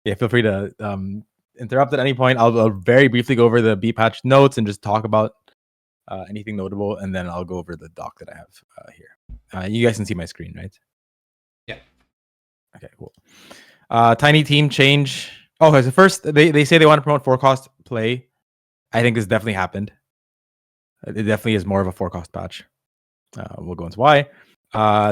Yeah, feel free to interrupt at any point. I'll very briefly go over the B patch notes and just talk about anything notable, and then I'll go over the doc that I have here. You guys can see my screen, right? Yeah. Okay, cool. Tiny team change. Okay, so first they say they want to promote forecast play. I think this definitely happened. It definitely is more of a forecast patch. We'll go into why.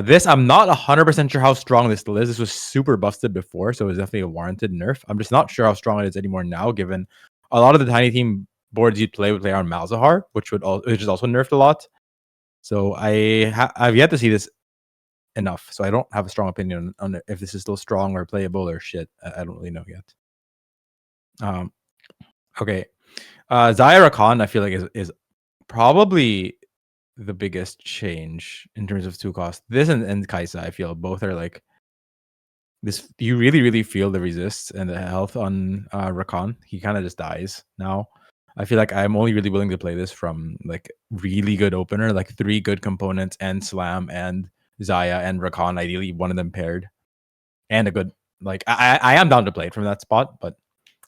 This, I'm not 100% sure how strong this still is. This was super busted before, so it was definitely a warranted nerf. I'm just not sure how strong it is anymore now, given a lot of the tiny team boards you'd play would play on Malzahar, which is also nerfed a lot. So I've yet to see this enough, so I don't have a strong opinion on if this is still strong or playable or shit. I don't really know yet. Okay. Zaya Rakan, I feel like is probably the biggest change in terms of 2 cost. This and Kaisa, I feel both are like this. You really feel the resist and the health on Rakan. He kind of just dies now. I feel like I'm only really willing to play this from like really good opener, like 3 good components and Slam and Zaya and Rakan, ideally one of them paired, and a good like I am down to play it from that spot, but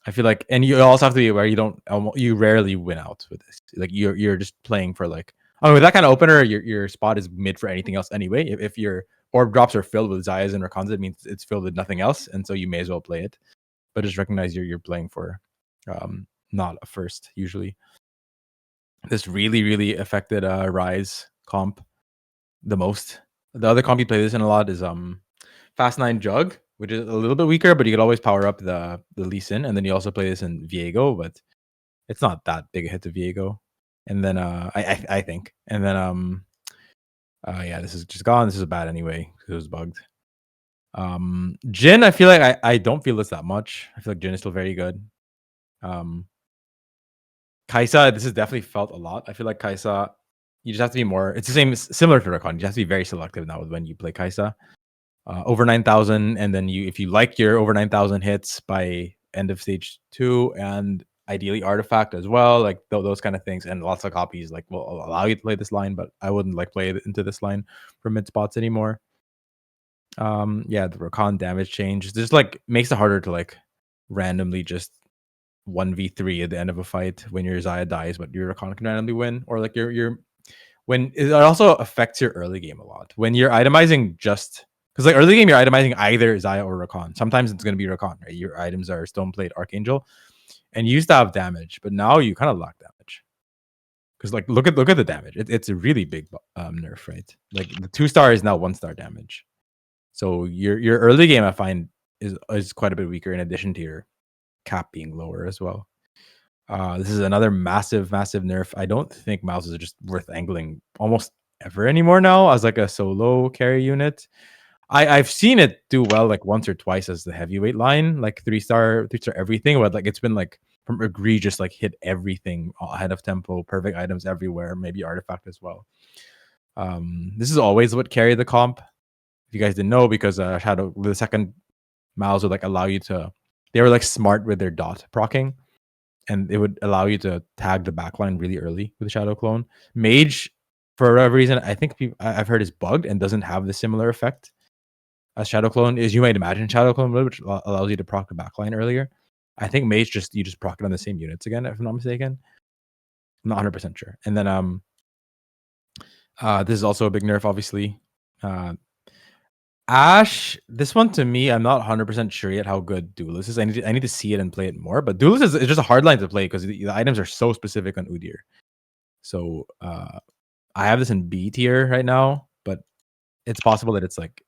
I feel like, and you also have to be aware you rarely win out with this. Like you're just playing for like, with that kind of opener, your spot is mid for anything else anyway. If your orb drops are filled with Zayas and Rakans, it means it's filled with nothing else, and so you may as well play it. But just recognize you're playing for not a first usually. This really affected Rise comp the most. The other comp you play this in a lot is Fast 9 Jug, which is a little bit weaker, but you could always power up the Lee Sin, and then you also play this in Viego, but it's not that big a hit to Viego. And then I think, and then yeah, this is just gone. This is bad anyway because it was bugged. Jin, I feel like I don't feel this that much. I feel like Jin is still very good. Kaisa, this has definitely felt a lot. I feel like Kaisa, you just have to be more. It's the similar to Rakan. You have to be very selective now when you play Kaisa. Over 9,000, and then if you like your over 9,000 hits by end of stage 2, and ideally artifact as well, like those kind of things, and lots of copies like will allow you to play this line, but I wouldn't like play it into this line for mid spots anymore. Yeah, the Rakan damage change just like makes it harder to like randomly just 1v3 at the end of a fight when your Zaya dies, but your Rakan can randomly win, or like your when it also affects your early game a lot when you're itemizing just. Because like early game, you're itemizing either Zaya or Rakan. Sometimes it's going to be Rakan, right? Your items are Stoneplate, Archangel, and you used to have damage, but now you kind of lack damage. Because like look at the damage. It's a really big nerf, right? Like the 2-star is now 1-star damage. So your early game, I find, is quite a bit weaker. In addition to your cap being lower as well. This is another massive nerf. I don't think Mouse is just worth angling almost ever anymore now as like a solo carry unit. I've seen it do well like once or twice as the heavyweight line, like 3-star everything, but like it's been like from egregious, like hit everything ahead of tempo, perfect items everywhere, maybe artifact as well. This is always what carried the comp. If you guys didn't know, because Shadow, the second Miles would like allow you to, they were like smart with their dot procking, and it would allow you to tag the backline really early with Shadow Clone. Mage, for whatever reason, I think I've heard is bugged and doesn't have the similar effect as Shadow Clone is. You might imagine Shadow Clone would, which allows you to proc the backline earlier. I think Mage you just proc it on the same units again, if I'm not mistaken. I'm not 100% sure. And then this is also a big nerf, obviously. Ash, this one to me, I'm not 100% sure yet how good Duelist is. I need to see it and play it more. But Duelist is just a hard line to play because the items are so specific on Udyr. So I have this in B tier right now, but it's possible that it's like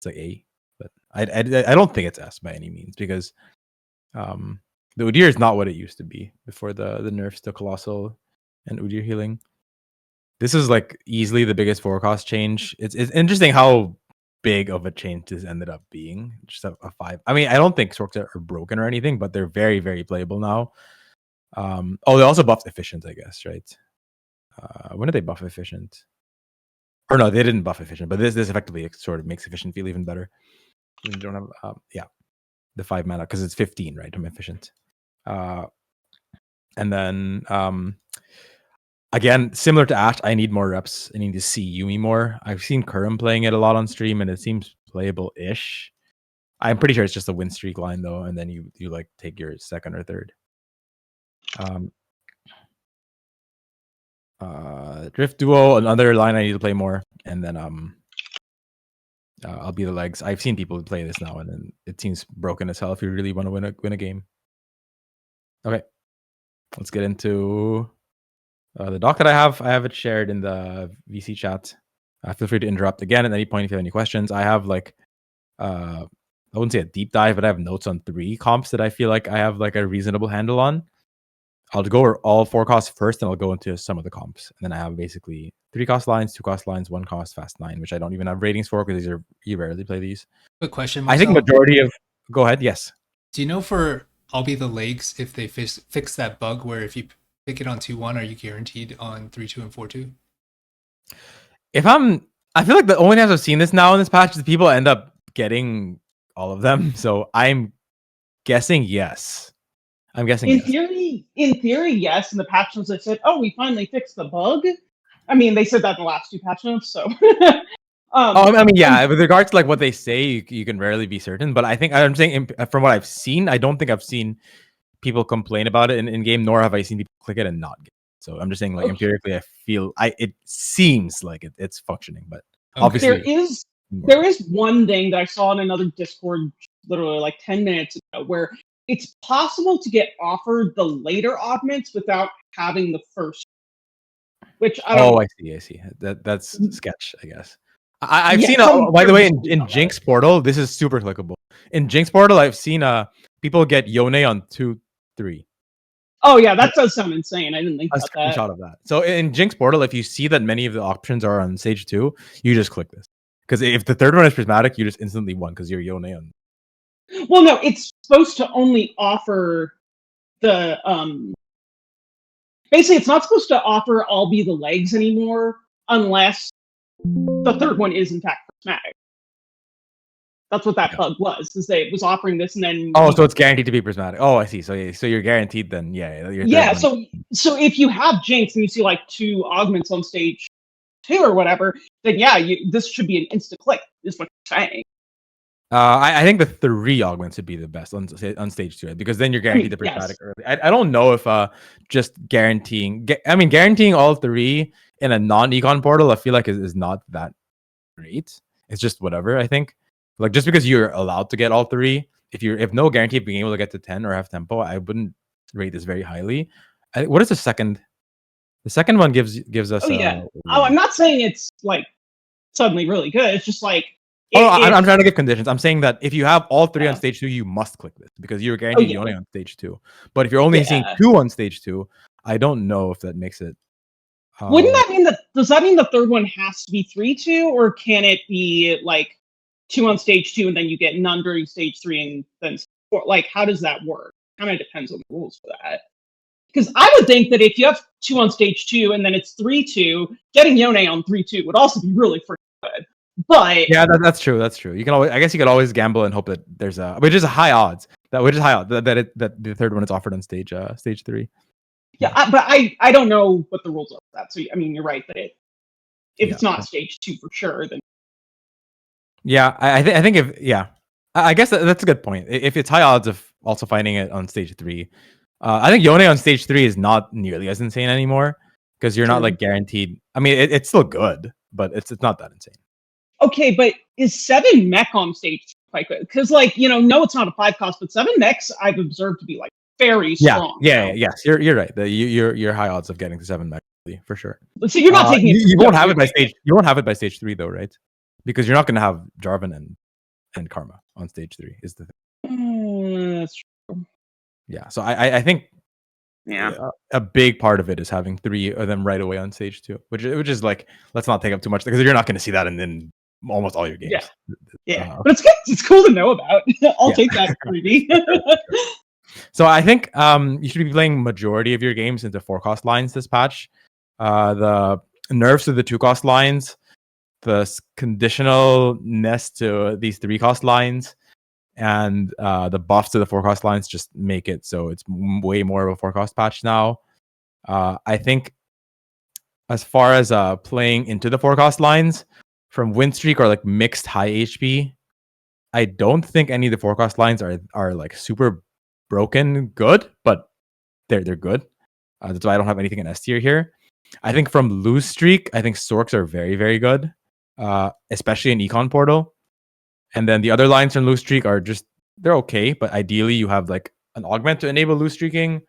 A. But I don't think it's S by any means, because the Udyr is not what it used to be before the nerfs to Colossal and Udyr healing. This is like easily the biggest forecast change. It's interesting how big of a change this ended up being. Just a 5. I mean, I don't think Sorcs are broken or anything, but they're very playable now. They also buffed efficient, I guess, right? When did they buff efficient? Or no, they didn't buff efficient, but this effectively sort of makes efficient feel even better. You don't have the 5 mana because it's 15, right? I'm efficient. And then again, similar to Ash, I need more reps. I need to see Yuumi more. I've seen Kurum playing it a lot on stream, and it seems playable-ish. I'm pretty sure it's just a win streak line though, and then you like take your second or third. Drift Duo, another line I need to play more, and then I'll be the legs. I've seen people play this now, and then it seems broken as hell if you really want to win a game. Okay, let's get into the doc that I have. I have it shared in the VC chat. Feel free to interrupt again at any point if you have any questions. I have like I wouldn't say a deep dive, but I have notes on 3 comps that I feel like I have like a reasonable handle on. I'll go over all 4 costs first, and I'll go into some of the comps. And then I have basically 3 cost lines, 2 cost lines, 1 cost fast 9, which I don't even have ratings for because you rarely play these. Quick question, Marcel. I think majority of... Go ahead, yes. Do you know for I'll Be the Legs, if they fix that bug where if you pick it on 2-1, are you guaranteed on 3-2 and 4-2? I feel like the only times I've seen this now in this patch is people end up getting all of them. So I'm guessing yes. I'm guessing in theory, yes. In the patch notes, they said, "Oh, we finally fixed the bug." I mean, they said that in the last 2 patch notes. So, I mean, yeah. With regards to like what they say, you can rarely be certain. But I think I'm saying from what I've seen, I don't think I've seen people complain about it in game, nor have I seen people click it and not get it. So I'm just saying, like empirically, I feel it seems like it's functioning, but obviously there is one thing that I saw in another Discord, literally like 10 minutes ago, where it's possible to get offered the later augments without having the first. Which I don't know. I see. That's sketch, I guess. I've seen, by the way, in Jinx Portal, this is super clickable. In Jinx Portal, I've seen people get Yone on 2-3. Oh yeah, that does sound insane. I didn't think about that. A screenshot of that. So in Jinx Portal, if you see that many of the options are on stage 2, you just click this. Because if the third one is prismatic, you just instantly won because you're Yone on. Well, no, it's supposed to only offer the basically it's not supposed to offer I'll Be the Legs anymore unless the third one is in fact prismatic. That's what that bug was. Is that it was offering this and then so it's guaranteed to be prismatic. Oh, I see. So you're guaranteed then. So if you have Jinx and you see like 2 augments on stage 2 or whatever, then this should be an insta click. Is what you're saying. I think the 3 augments would be the best on stage 2 because then you're guaranteed the prismatic early. I don't know if just guaranteeing all 3 in a non-econ portal, I feel like is not that great. It's just whatever. I think like just because you're allowed to get all 3, if no guarantee of being able to get to 10 or have tempo, I wouldn't rate this very highly. What is the second? The second one gives us. I'm not saying it's like suddenly really good. It's just like. I'm trying to give conditions. I'm saying that if you have all 3 on stage 2, you must click this because you're guaranteed only on stage 2. But if you're only seeing 2 on stage 2, I don't know if that makes it. Wouldn't that mean does that mean the third one has to be 3-2, or can it be like 2 on stage 2 and then you get none during stage 3 and then 4? Like, how does that work? Kind of depends on the rules for that. Because I would think that if you have 2 on stage 2 and then it's 3-2, getting Yone on 3-2 would also be really freaking good. But yeah, that's true. That's true. You can always, I guess, you could always gamble and hope that there's which is high odds that the third one is offered on stage 3. Yeah, but I don't know what the rules are for that. So I mean, you're right that if it's not stage 2 for sure, then I think I guess that's a good point. If it's high odds of also finding it on stage 3, I think Yone on stage 3 is not nearly as insane anymore because you're not like guaranteed. I mean, it's still good, but it's not that insane. Okay, but is 7 Mech on stage quite good? Because no, it's not a 5 cost, but 7 Mechs I've observed to be like very strong. Yes, you're right. You're high odds of getting to 7 Mech for sure. So you're not taking it. You won't have it by stage. You won't have it by stage 3 though, right? Because you're not going to have Jarvan and Karma on stage 3. Is the thing. That's true. Yeah, so I think a big part of it is having 3 of them right away on stage 2, which is like, let's not take up too much because you're not going to see that in almost all your games. But it's good. It's cool to know about. I'll take that freebie. So I think you should be playing majority of your games into 4 cost lines this patch. The nerfs to the 2 cost lines, the conditionalness to these 3 cost lines, and the buffs to the 4 cost lines just make it so it's way more of a 4 cost patch now. I think as far as playing into the 4 cost lines from win streak or like mixed high HP, I don't think any of the forecast lines are like super broken good, but they're good. That's why I don't have anything in S tier here. I think from lose streak, I think Sorcs are very, very good, especially in Econ Portal. And then the other lines from lose streak are just they're okay, but ideally you have like an augment to enable lose streaking,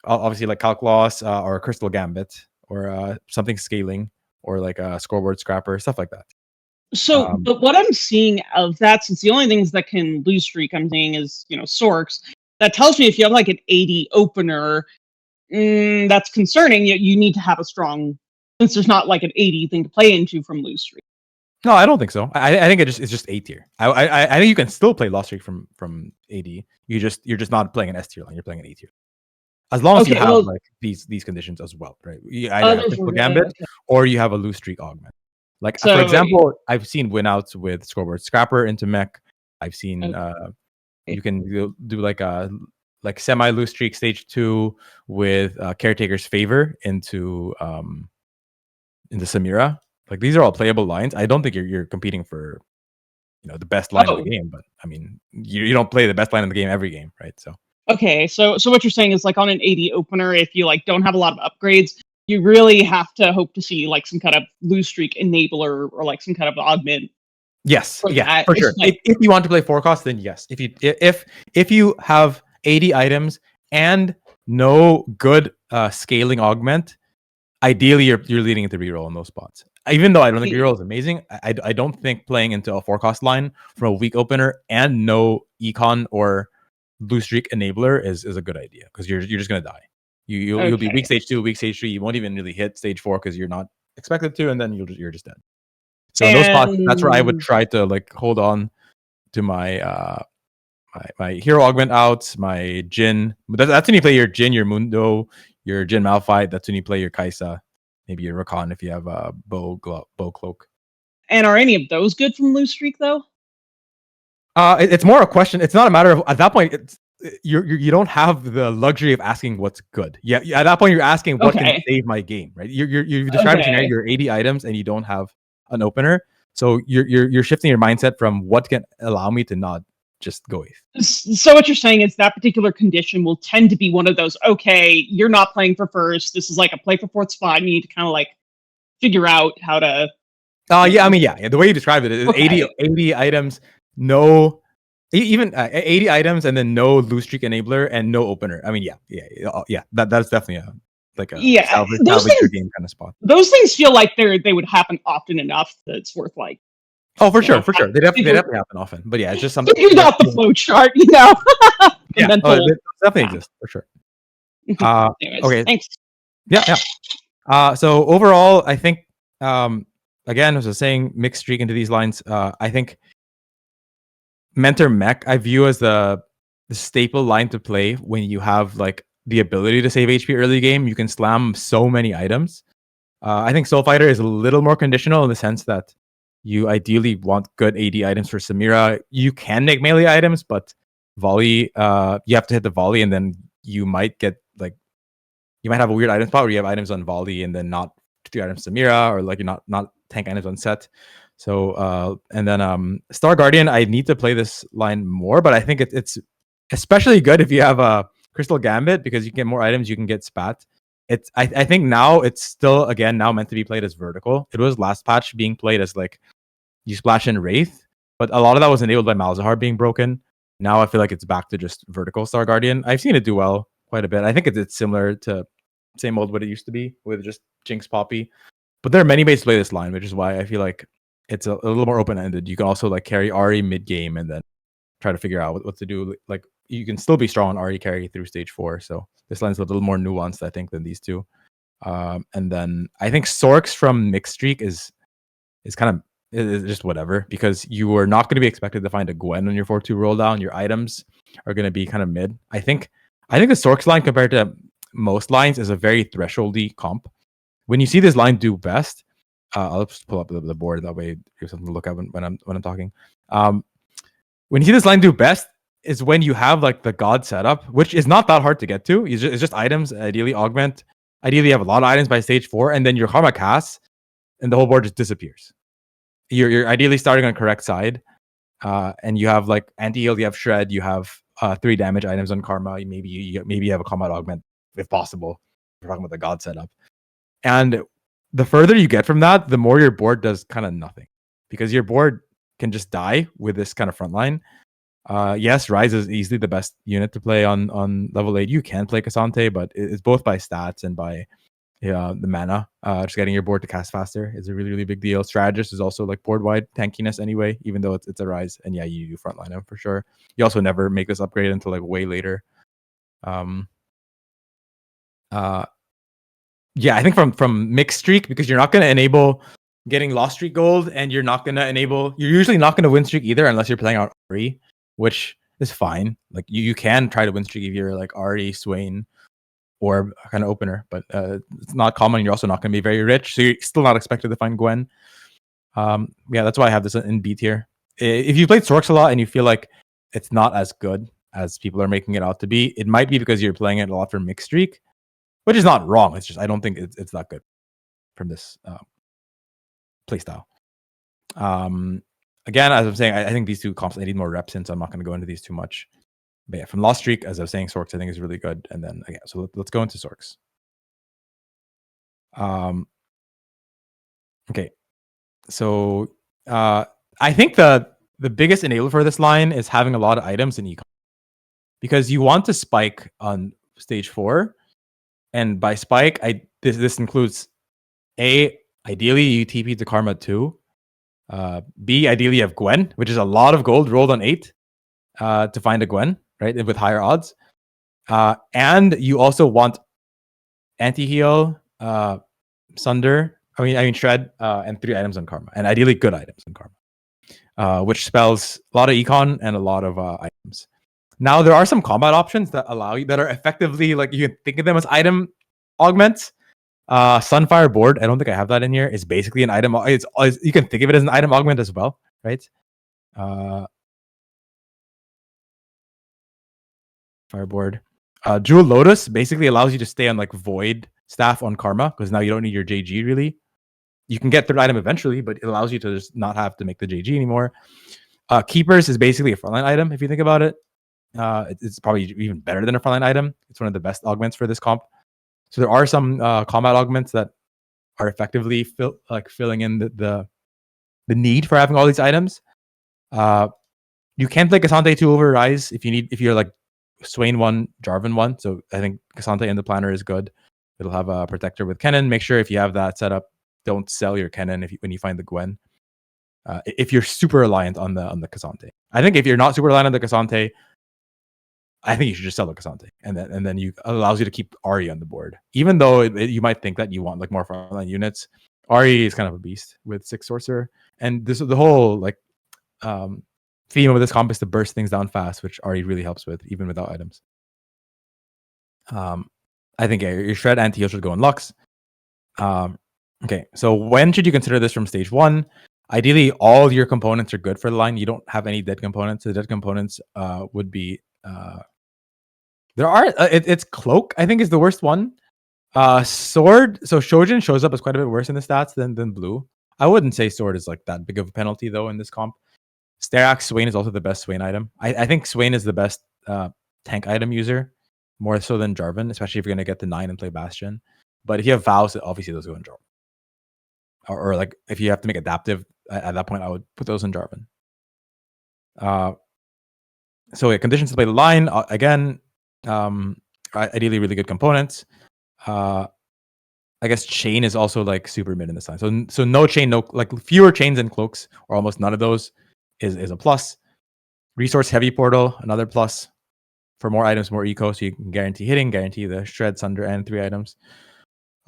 obviously like Calc Loss or Crystal Gambit or something scaling or like a scoreboard scrapper, stuff like that. So, but what I'm seeing of that, since the only things that can lose streak I'm seeing is, Sorcs, that tells me if you have like an 80 opener, that's concerning. You need to have a strong, since there's not like an 80 thing to play into from lose streak. No, I don't think so. I think it's just A tier. I think you can still play lost streak from AD. You're just not playing an S tier line. You're playing an A tier. As long as you have like these conditions as well, right? You either have Crystal Gambit or you have a lose streak augment. Like for example, I've seen win outs with scoreboard scrapper into Mech. I've seen you can do like a semi loose streak stage 2 with Caretaker's Favor into Samira. Like these are all playable lines. I don't think you're competing for the best line in the game, but I mean you don't play the best line in the game every game, right? So okay, so what you're saying is like on an 80 opener, if you like don't have a lot of upgrades, you really have to hope to see like some kind of lose streak enabler or like some kind of augment. Yes, yeah, for sure. Like, if you want to play forecast, then yes. If you have 80 items and no good scaling augment, ideally you're leading into reroll in those spots. Even though I don't think reroll is amazing, I don't think playing into a forecast line from a weak opener and no econ or blue streak enabler is a good idea because you're just gonna die. You'll be weak stage 2, weak stage 3. You won't even really hit stage 4 because you're not expected to, and then you're just dead. So in those spots, that's where I would try to like hold on to my my hero augment outs, my Jin. That's when you play your Jin, your Mundo, your Jin Malphite. That's when you play your Kaisa, maybe your Rakan if you have a bow cloak. And are any of those good from loose streak though? It's more a question. It's not a matter of at that point. It's you don't have the luxury of asking what's good. Yeah, at that point you're asking what can save my game, right? You've described a scenario. You're 80 items and you don't have an opener, so you're shifting your mindset from what can allow me to not just go ETH. So what you're saying is that particular condition will tend to be one of those, okay, you're not playing for first, this is like a play for fourth spot, you need to kind of like figure out how to yeah, I mean the way you described it is 80 items, no even 80 items and then no lose streak enabler and no opener. I mean yeah, that's definitely a salvage your game kind of spot. Those things feel like they would happen often enough that it's worth like for sure. They definitely happen often. But yeah, it's just something. Figure out the flow chart, it definitely exists for sure. Anyways, okay. Thanks. Yeah. So overall, I think again, as I was saying, mixed streak into these lines. I think Mentor Mech I view as the staple line to play when you have like the ability to save HP early game. You can slam so many items. I think Soul Fighter is a little more conditional in the sense that you ideally want good AD items for Samira. You can make melee items, but volley, you have to hit the volley, and then you might get like you might have a weird item spot where you have items on volley and then not 3 items Samira, or like you're not tank items on set. So and then Star Guardian, I need to play this line more, but I think it's especially good if you have a Crystal Gambit because you get more items, you can get spat. I think now it's still again now meant to be played as vertical. It was last patch being played as like you splash in Wraith, but a lot of that was enabled by Malzahar being broken. Now I feel like it's back to just vertical Star Guardian. I've seen it do well quite a bit. I think it's similar to same old what it used to be with just Jinx Poppy. But there are many ways to play this line, which is why I feel like it's a little more open-ended. You can also like carry Ahri mid-game and then try to figure out what to do. Like you can still be strong on Ahri carry through stage 4. So this line's a little more nuanced, I think, than these two. And then I think Sorcs from Mixed Streak is kind of is just whatever, because you are not going to be expected to find a Gwen on your 4-2 roll down. Your items are going to be kind of mid. I think the Sorcs line compared to most lines is a very thresholdy comp. When you see this line do best, I'll just pull up the board, that way you have something to look at when I'm talking. When you see this line do best is when you have like the God setup, which is not that hard to get to. It's just items, ideally augment. Ideally, you have a lot of items by stage 4, and then your karma casts, and the whole board just disappears. You're ideally starting on correct side, And you have like anti-heal, you have shred, you have 3 damage items on karma. Maybe you have a combat augment if possible. We're talking about the god setup. And the further you get from that, the more your board does kind of nothing, because your board can just die with this kind of front line. Yes, Rise is easily the best unit to play on level 8. You can play Cassante, but it's both by stats and by the mana. Just getting your board to cast faster is a really, really big deal. Strategist is also like board wide tankiness anyway, even though it's a Rise. And yeah, you frontline him for sure. You also never make this upgrade until like way later. Yeah, I think from mixed streak, because you're not going to enable getting lost streak gold, and you're usually not going to win streak either unless you're playing out Ari, which is fine. Like you can try to win streak if you're like Ari, Swain, or kind of opener, but it's not common. You're also not going to be very rich, so you're still not expected to find Gwen. Yeah, that's why I have this in B tier. If you played Sorcs a lot and you feel like it's not as good as people are making it out to be, it might be because you're playing it a lot for mixed streak, which is not wrong. It's just I don't think it's that good from this playstyle. Again, as I'm saying, I think these two comps I need more reps in, so I'm not going to go into these too much. But yeah, from Lost Streak, as I was saying, Sorcs I think is really good. And then again, so let's go into Sorcs. Okay, so I think the biggest enabler for this line is having a lot of items in econ, because you want to spike on stage 4, and by spike, this includes A, ideally you TP to Karma 2. B, ideally you have Gwen, which is a lot of gold rolled on 8 to find a Gwen, right, with higher odds. And you also want anti-heal, Sunder, I mean Shred, and 3 items on Karma, and ideally good items on Karma, which spells a lot of econ and a lot of items. Now, there are some combat options that allow you, that are effectively, like, you can think of them as item augments. Sunfire Board, I don't think I have that in here. It's basically an item. It's you can think of it as an item augment as well, right? Fireboard. Jewel Lotus basically allows you to stay on like Void Staff on Karma, because now you don't need your JG really. You can get third item eventually, but it allows you to just not have to make the JG anymore. Keepers is basically a frontline item if you think about it. It's probably even better than a frontline item. It's one of the best augments for this comp. So there are some combat augments that are effectively filling in the need for having all these items. You can play Cassante 2 over Rise if you're like Swain 1, Jarvan 1. So I think Cassante in the planner is good. It'll have a protector with Kennen. Make sure if you have that set up, don't sell your Kennen when you find the Gwen. If you're super reliant on the Cassante. I think if you're not super reliant on the Cassante, I think you should just sell the Cassante, and then you allows you to keep Ari on the board. Even though you might think that you want like more frontline units, Ari is kind of a beast with 6 sorcerer, and the whole like theme of this comp is to burst things down fast, which Ari really helps with, even without items. I think your Shred anti-heal should go in Lux. Okay, so when should you consider this from stage 1? Ideally, all your components are good for the line. You don't have any dead components. The dead components would be there are it's Cloak, I think, is the worst one. Sword, so Shojin shows up as quite a bit worse in the stats than Blue. I wouldn't say Sword is like that big of a penalty though in this comp. Sterax Swain is also the best Swain item. I think Swain is the best tank item user, more so than Jarvan, especially if you're going to get the 9 and play Bastion. But if you have Vows, obviously those go in Jarvan. Or like if you have to make adaptive, at that point I would put those in Jarvan. So yeah, conditions to play the line, again, ideally really good components. I guess chain is also like super mid in this line. So no chain, no like fewer chains and cloaks, or almost none of those is a plus. Resource heavy portal, another plus. For more items, more eco, so you can guarantee hitting, guarantee the shred, sunder, and 3 items.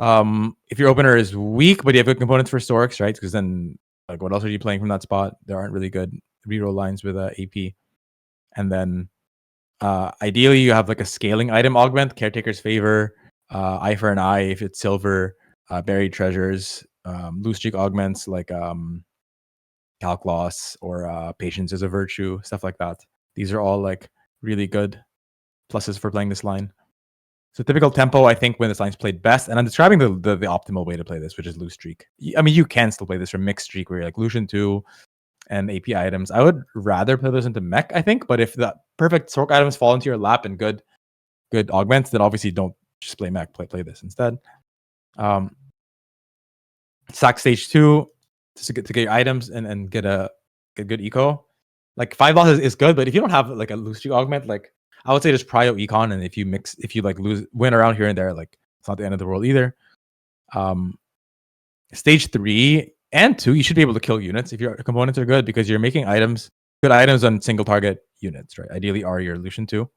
If your opener is weak, but you have good components for Sorcs, right? Because then like what else are you playing from that spot? There aren't really good reroll lines with AP. And then ideally you have like a scaling item augment, Caretaker's Favor, Eye for an Eye if it's silver, Buried Treasures, loose streak augments like Calc Loss or Patience is a Virtue, stuff like that. These are all like really good pluses for playing this line. So typical tempo, I think, when this line's played best, and I'm describing the optimal way to play this, which is loose streak. I mean, you can still play this from mixed streak where you're like Lucian 2, and AP items. I would rather play those into Mech, I think. But if the perfect Sorc items fall into your lap and good augments, then obviously don't just play Mech. Play this instead. Sack stage 2 to get your items and get a good eco. Like 5 loss is good, but if you don't have like a loose streak augment, like I would say just prio econ, and if you like win around here and there, like it's not the end of the world either. Stage 3 and 2, you should be able to kill units if your components are good, because you're making good items on single target units, right? Ideally are your Lucian too.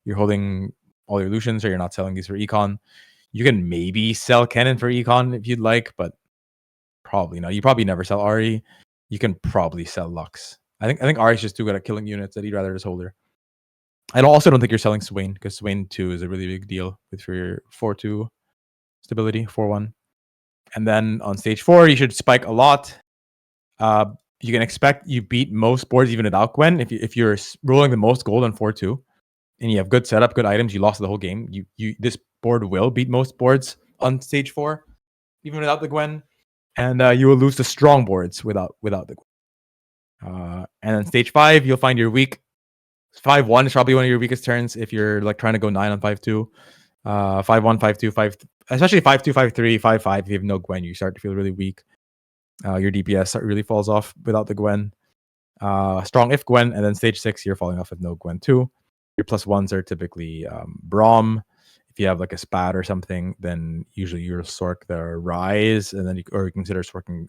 You're holding all your Lucians, or you're not selling these for econ. You can maybe sell Cannon for econ if you'd like, but probably not. You probably never sell Ari. You can probably sell Lux. I think Ari's just too good at killing units that he'd rather just hold her. I also don't think you're selling Swain, because Swain 2 is a really big deal for your 4-2 stability, 4-1. And then on stage 4, you should spike a lot. You can expect you beat most boards even without Gwen. If you're rolling the most gold on 4-2 and you have good setup, good items, you lost the whole game. This board will beat most boards on stage 4, even without the Gwen. And you will lose the strong boards without the Gwen. And then stage 5, you'll find your weak. 5-1 is probably one of your weakest turns if you're like trying to go 9 on 5-2. 5-1, 5-2, 5, especially 5-2, 5-3, 5-5. If you have no Gwen, you start to feel really weak. Your DPS really falls off without the Gwen. Strong if Gwen, and then stage 6, you're falling off with no Gwen too. Your +1s are typically Braum. If you have like a spat or something, then usually you're Sorc the Rise, and then you consider Sorking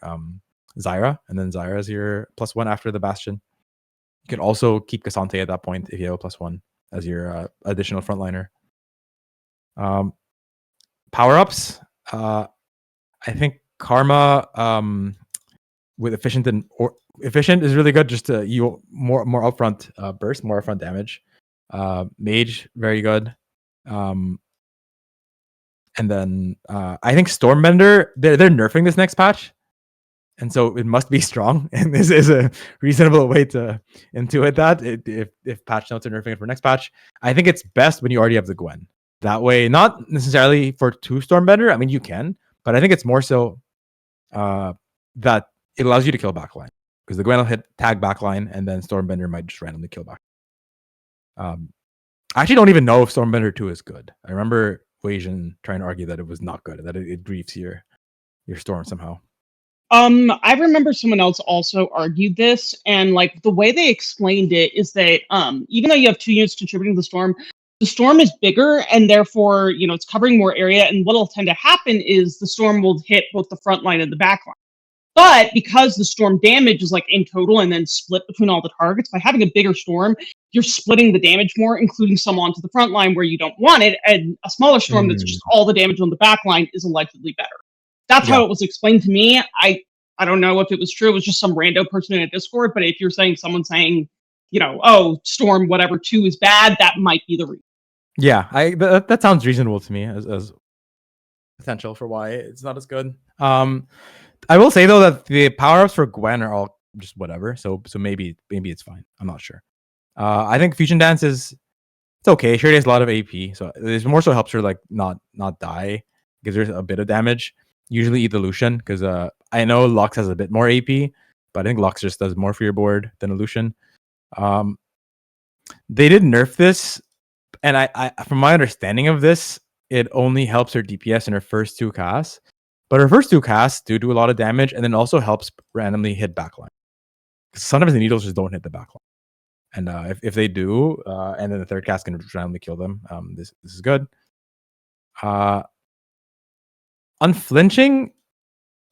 Zyra, and then Zyra is your +1 after the Bastion. You can also keep Cassante at that point if you have a +1 as your additional frontliner. Power-ups. I think Karma with efficient is really good. Just to you more upfront burst, more upfront damage. Mage, very good. And then I think Stormbender, they're nerfing this next patch, and so it must be strong. And this is a reasonable way to intuit that if patch notes are nerfing it for next patch. I think it's best when you already have the Gwen. That way, not necessarily for 2 Stormbender. I mean, you can, but I think it's more so that it allows you to kill backline, because the Gwen will hit tag backline, and then Stormbender might just randomly kill back. I actually don't even know if Stormbender 2 is good. I remember Wasian trying to argue that it was not good, that it griefs your Storm somehow. I remember someone else also argued this, and like the way they explained it is that even though you have 2 units contributing to the storm is bigger, and therefore, it's covering more area, and what'll tend to happen is the storm will hit both the front line and the back line. But because the storm damage is like in total and then split between all the targets, by having a bigger storm, you're splitting the damage more, including some onto the front line where you don't want it, and a smaller storm that's just all the damage on the back line is allegedly better. That's how it was explained to me. I don't know if it was true. It was just some rando person in a Discord. But if you're saying someone saying, oh, Storm whatever 2 is bad, that might be the reason. Yeah, that sounds reasonable to me as potential for why it's not as good. I will say though that the power-ups for Gwen are all just whatever. So maybe it's fine. I'm not sure. I think Fusion Dance it's okay. Sure, it has a lot of AP, so it more so helps her like not die, gives her a bit of damage. Usually eat the Lucian, because I know Lux has a bit more AP, but I think Lux just does more for your board than a Lucian. They did nerf this, and I from my understanding of this, it only helps her DPS in her first 2 casts. But her first 2 casts do a lot of damage, and then also helps randomly hit backline. Sometimes the needles just don't hit the backline. And if they do, and then the 3rd cast can randomly kill them, this is good. Unflinching,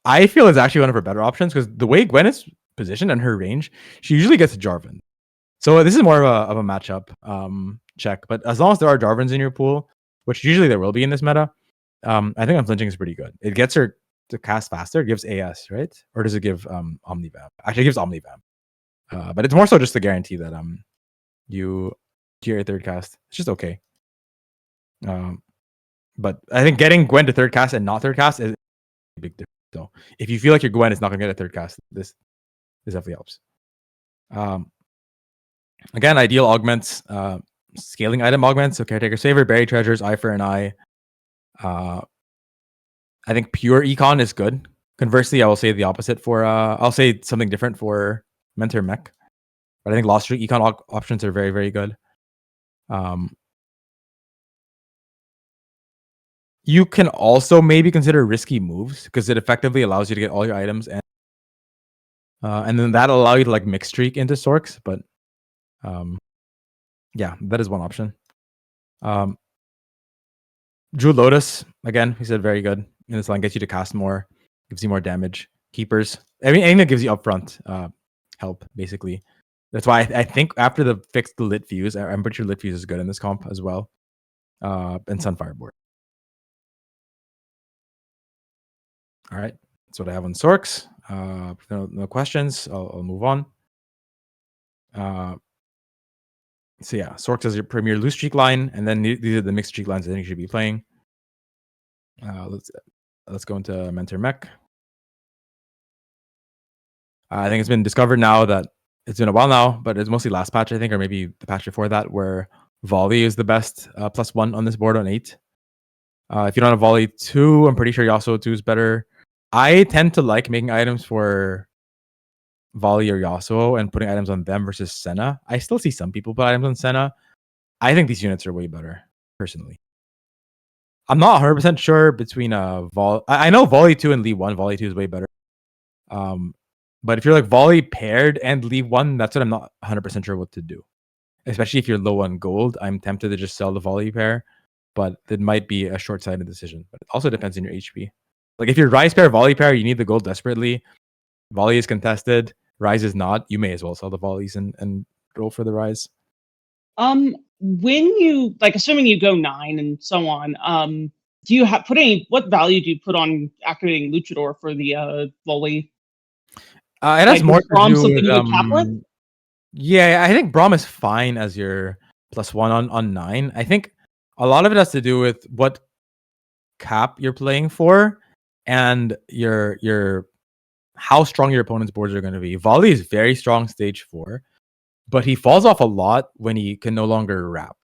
I feel, is actually one of her better options, because the way Gwen is positioned and her range, she usually gets Jarvan. So this is more of a matchup check. But as long as there are Jarvans in your pool, which usually there will be in this meta, I think Unflinching is pretty good. It gets her to cast faster. It gives AS, right? Or does it give Omnivamp? Actually, it gives Omnivamp. But it's more so just to guarantee that you get your 3rd cast. It's just okay. But I think getting Gwen to 3rd cast and not 3rd cast is a big difference. So if you feel like your Gwen is not going to get a 3rd cast, this definitely helps. Again, ideal augments, scaling item augments. So Caretaker Saver, Berry Treasures, Eye for an Eye. I think pure econ is good. Conversely, I will say the opposite for I'll say something different for Mentor Mech. But I think Lost Streak econ options are very, very good. You can also maybe consider risky moves because it effectively allows you to get all your items and then that'll allow you to like mix streak into Sorcs. But yeah, that is one option. Drew Lotus, again, he said very good. In this line, gets you to cast more, gives you more damage. Keepers. I mean, anything that gives you upfront help, basically. That's why I think after the fixed the Lit Fuse, I'm pretty sure Lit Fuse is good in this comp as well. And Sunfire Board. All right. That's what I have on Sorcs. No questions. I'll move on. So yeah, Sorcs is your premier loose streak line, and then these are the mixed streak lines I think you should be playing. Let's go into Mentor Mech. I think it's been discovered now that it's been a while now, but it's mostly last patch, I think, or maybe the patch before that, where Volley is the best +1 on this board on 8. If you don't have Volley 2, I'm pretty sure Yasuo 2 is better. I tend to like making items for Volley or Yasuo and putting items on them versus Senna. I still see some people put items on Senna. I think these units are way better, personally. I'm not 100% sure between I know Volley 2 and Lee 1. Volley 2 is way better. But if you're like Volley paired and Lee 1, that's what I'm not 100% sure what to do. Especially if you're low on gold, I'm tempted to just sell the Volley pair, but it might be a short-sighted decision. But it also depends on your HP. Like if you're Rise pair, Volley pair, you need the gold desperately. Volley is contested, Rise is not. You may as well sell the Volleys and roll for the Rise. When you like, assuming you go 9 and so on, do you have what value do you put on activating Luchador for the Volley? It has more to do something you would cap with? Yeah, I think Braum is fine as your +1 on 9. I think a lot of it has to do with what cap you're playing for and your how strong your opponent's boards are going to be. Volley is very strong stage 4, but he falls off a lot when he can no longer wrap.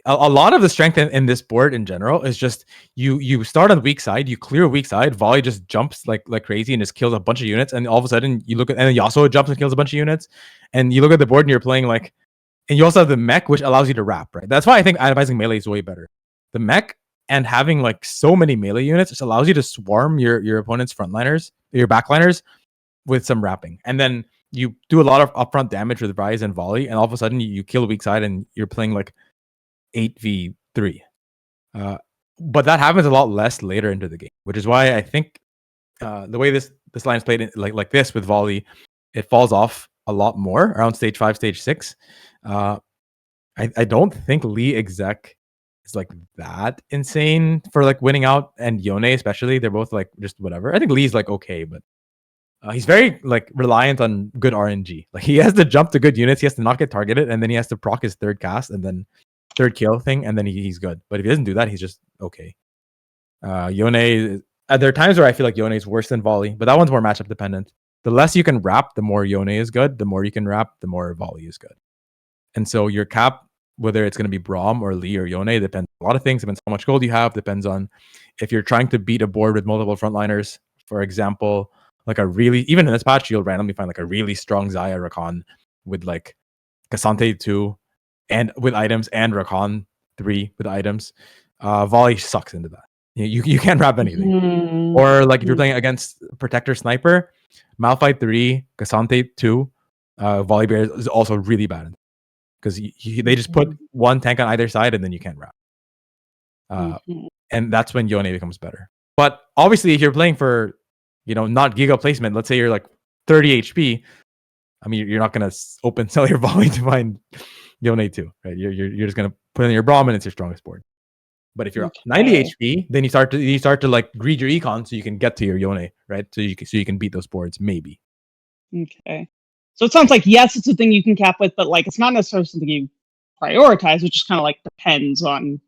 A lot of the strength in this board in general is just you start on the weak side, you clear a weak side, Volley just jumps like crazy and just kills a bunch of units, and all of a sudden you look at, and then Yasuo jumps and kills a bunch of units, and you look at the board and you're playing like, and you also have the Mech, which allows you to wrap, right? That's why I think itemizing melee is way better. The Mech and having like so many melee units just allows you to swarm your opponent's frontliners, your backliners, with some wrapping, and then you do a lot of upfront damage with Rise and Volley, and all of a sudden you kill a weak side and you're playing like 8v3. But that happens a lot less later into the game, which is why I think the way this line is played like this with Volley, it falls off a lot more around stage 5, stage 6. I don't think Lee exec is like that insane for like winning out, and Yone especially. They're both like just whatever. I think Lee's like okay, but he's very like reliant on good RNG. Like he has to jump to good units, he has to not get targeted, and then he has to proc his third cast and then third kill thing, and then he's good. But if he doesn't do that, he's just okay. Yone, there are times where I feel like Yone is worse than Volley, but that one's more matchup dependent. The less you can wrap, the more Yone is good. The more you can wrap, the more Volley is good. And so your cap, whether it's going to be Braum or Lee or Yone, depends on a lot of things. Depends on how much gold you have. Depends on if you're trying to beat a board with multiple frontliners. For example, like even in this patch, you'll randomly find like a really strong Xayah Rakan with like Cassante 2 and with items, and Rakan 3 with items. Volley sucks into that. You can't wrap anything. Mm-hmm. Or like if you're playing against Protector Sniper, Malphite 3, Cassante 2, Volley Bear is also really bad because they just put one tank on either side and then you can't wrap. And that's when Yone becomes better. But obviously, if you're playing for, not Giga placement, let's say you're like 30 HP, I mean, you're not going to open sell your Volley to find Yone 2, right? You're just going to put in your Braum and it's your strongest board. But if you're 90 HP, then you start to like greed your econ so you can get to your Yone, right? So you can beat those boards, maybe. Okay. So it sounds like, yes, it's a thing you can cap with, but like it's not necessarily something you prioritize, which just kind of like depends on.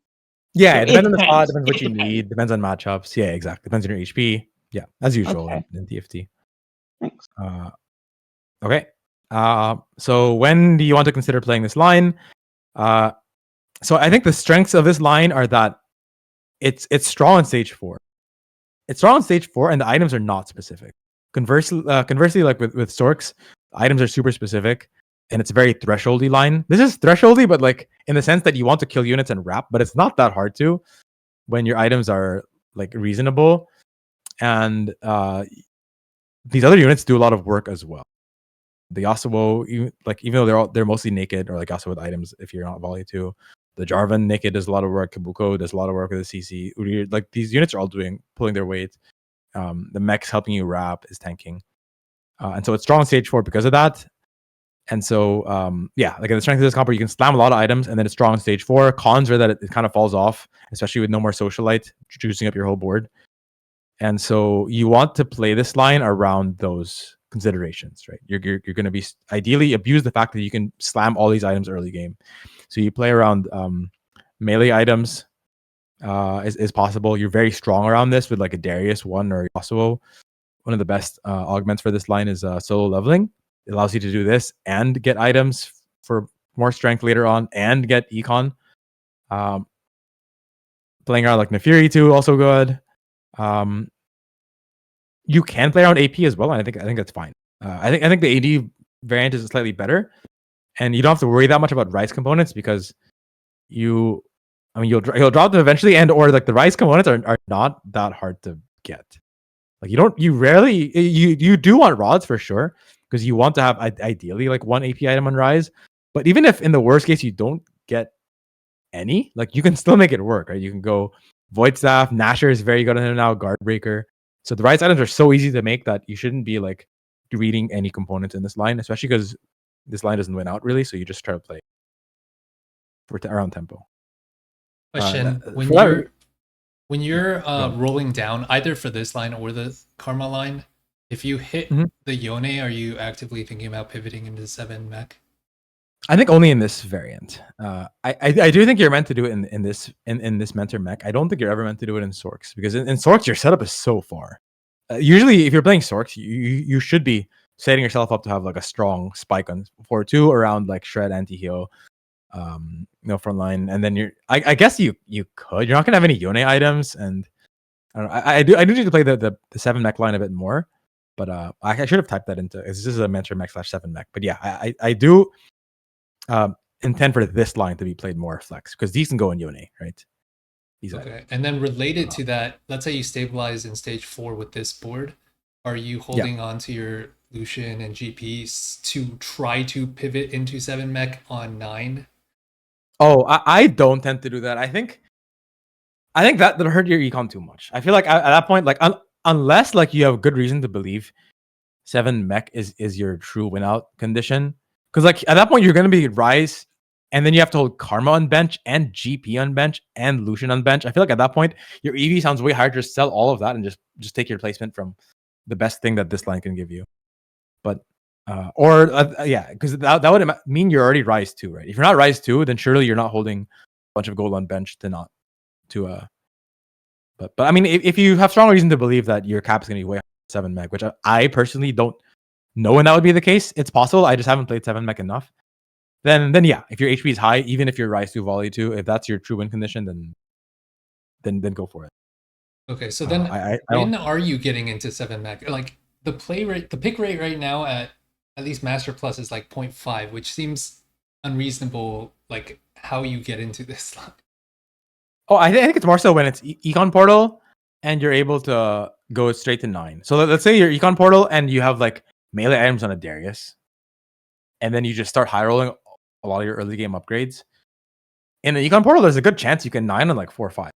Yeah, it depends on the spot, depends what you need, depends on matchups. Yeah, exactly. Depends on your HP. Yeah, as usual in TFT. Thanks. Okay. So when do you want to consider playing this line? So I think the strengths of this line are that it's strong on stage 4. It's strong on stage 4, and the items are not specific. Conversely, like with Sorcs, items are super specific, and it's a very thresholdy line. This is thresholdy, but like in the sense that you want to kill units and wrap, but it's not that hard to when your items are like reasonable. And these other units do a lot of work as well. The Yasuo, even though they're mostly naked, or like Yasuo with items if you're not volley 2. The Jarvan naked does a lot of work. Kabuko does a lot of work with the CC. Udyr, like these units are all pulling their weight. The Mech's helping you wrap, is tanking. And so it's strong stage 4 because of that. And so, like in the strength of this combo, you can slam a lot of items, and then it's strong in stage 4. Cons are that it kind of falls off, especially with no more socialite, juicing up your whole board. And so you want to play this line around those considerations, right? You're going to be ideally abuse the fact that you can slam all these items early game. So you play around melee items is possible. You're very strong around this with like a Darius 1 or Yasuo. One of the best augments for this line is solo leveling. It allows you to do this and get items for more strength later on and get econ. Playing around like Nefiri too, also good. You can play around AP as well, and I think that's fine. I think the AD variant is slightly better, and you don't have to worry that much about rise components because you'll drop them eventually, and or like the rise components are not that hard to get. Like you do want rods for sure, because you want to have ideally like one AP item on rise. But even if in the worst case you don't get any, like you can still make it work, right? You can go Void Staff. Nasher is very good on him now. Guard Breaker. So the rise items are so easy to make that you shouldn't be like reading any components in this line, especially because this line doesn't win out really. So you just try to play for around tempo. Question: when you're rolling down either for this line or the Karma line, if you hit the Yone, are you actively thinking about pivoting into 7 mech? I think only in this variant. I do think you're meant to do it in this mentor mech. I don't think you're ever meant to do it in Sorcs, because in Sorcs your setup is so far. Usually, if you're playing Sorcs, you should be setting yourself up to have like a strong spike on 4-2 around like shred, anti-heal, front line, and then I guess you could. You're not gonna have any Yone items, and I don't know. I do need to play the 7 mech line a bit more, but I should have typed that into. This is a mentor mech /7 mech, but yeah, I do. Intend for this line to be played more flex, because these can go in Yone, right? Okay, and then related to that, let's say you stabilize in stage 4 with this board. Are you holding on to your Lucian and GPs to try to pivot into 7 mech on 9? Oh, I don't tend to do that. I think that'll hurt your econ too much. I feel like at that point, like unless like you have good reason to believe 7 mech is your true win out condition. Because like at that point you're gonna be rise, and then you have to hold Karma on bench and GP on bench and Lucian on bench. I feel like at that point your EV sounds way higher to just sell all of that and just take your placement from the best thing that this line can give you. But because that would mean you're already rise 2, right? If you're not rise 2, then surely you're not holding a bunch of gold on bench But I mean, if you have strong reason to believe that your cap is gonna be way 7 mech, which I personally don't know when that would be the case. It's possible. I just haven't played 7 mech enough. Then yeah, if your HP is high, even if you're rise 2 volley 2, if that's your true win condition, then go for it. Okay, so then when are you getting into 7 mech? Like the pick rate right now at least Master Plus is like 0.5, which seems unreasonable. Like how you get into this line. Oh, I think it's more so when it's Econ Portal and you're able to go straight to 9. So let's say you're Econ Portal and you have like melee items on a Darius, and then you just start high rolling a lot of your early game upgrades. In an Econ Portal, there's a good chance you can 9 on like 4 or 5.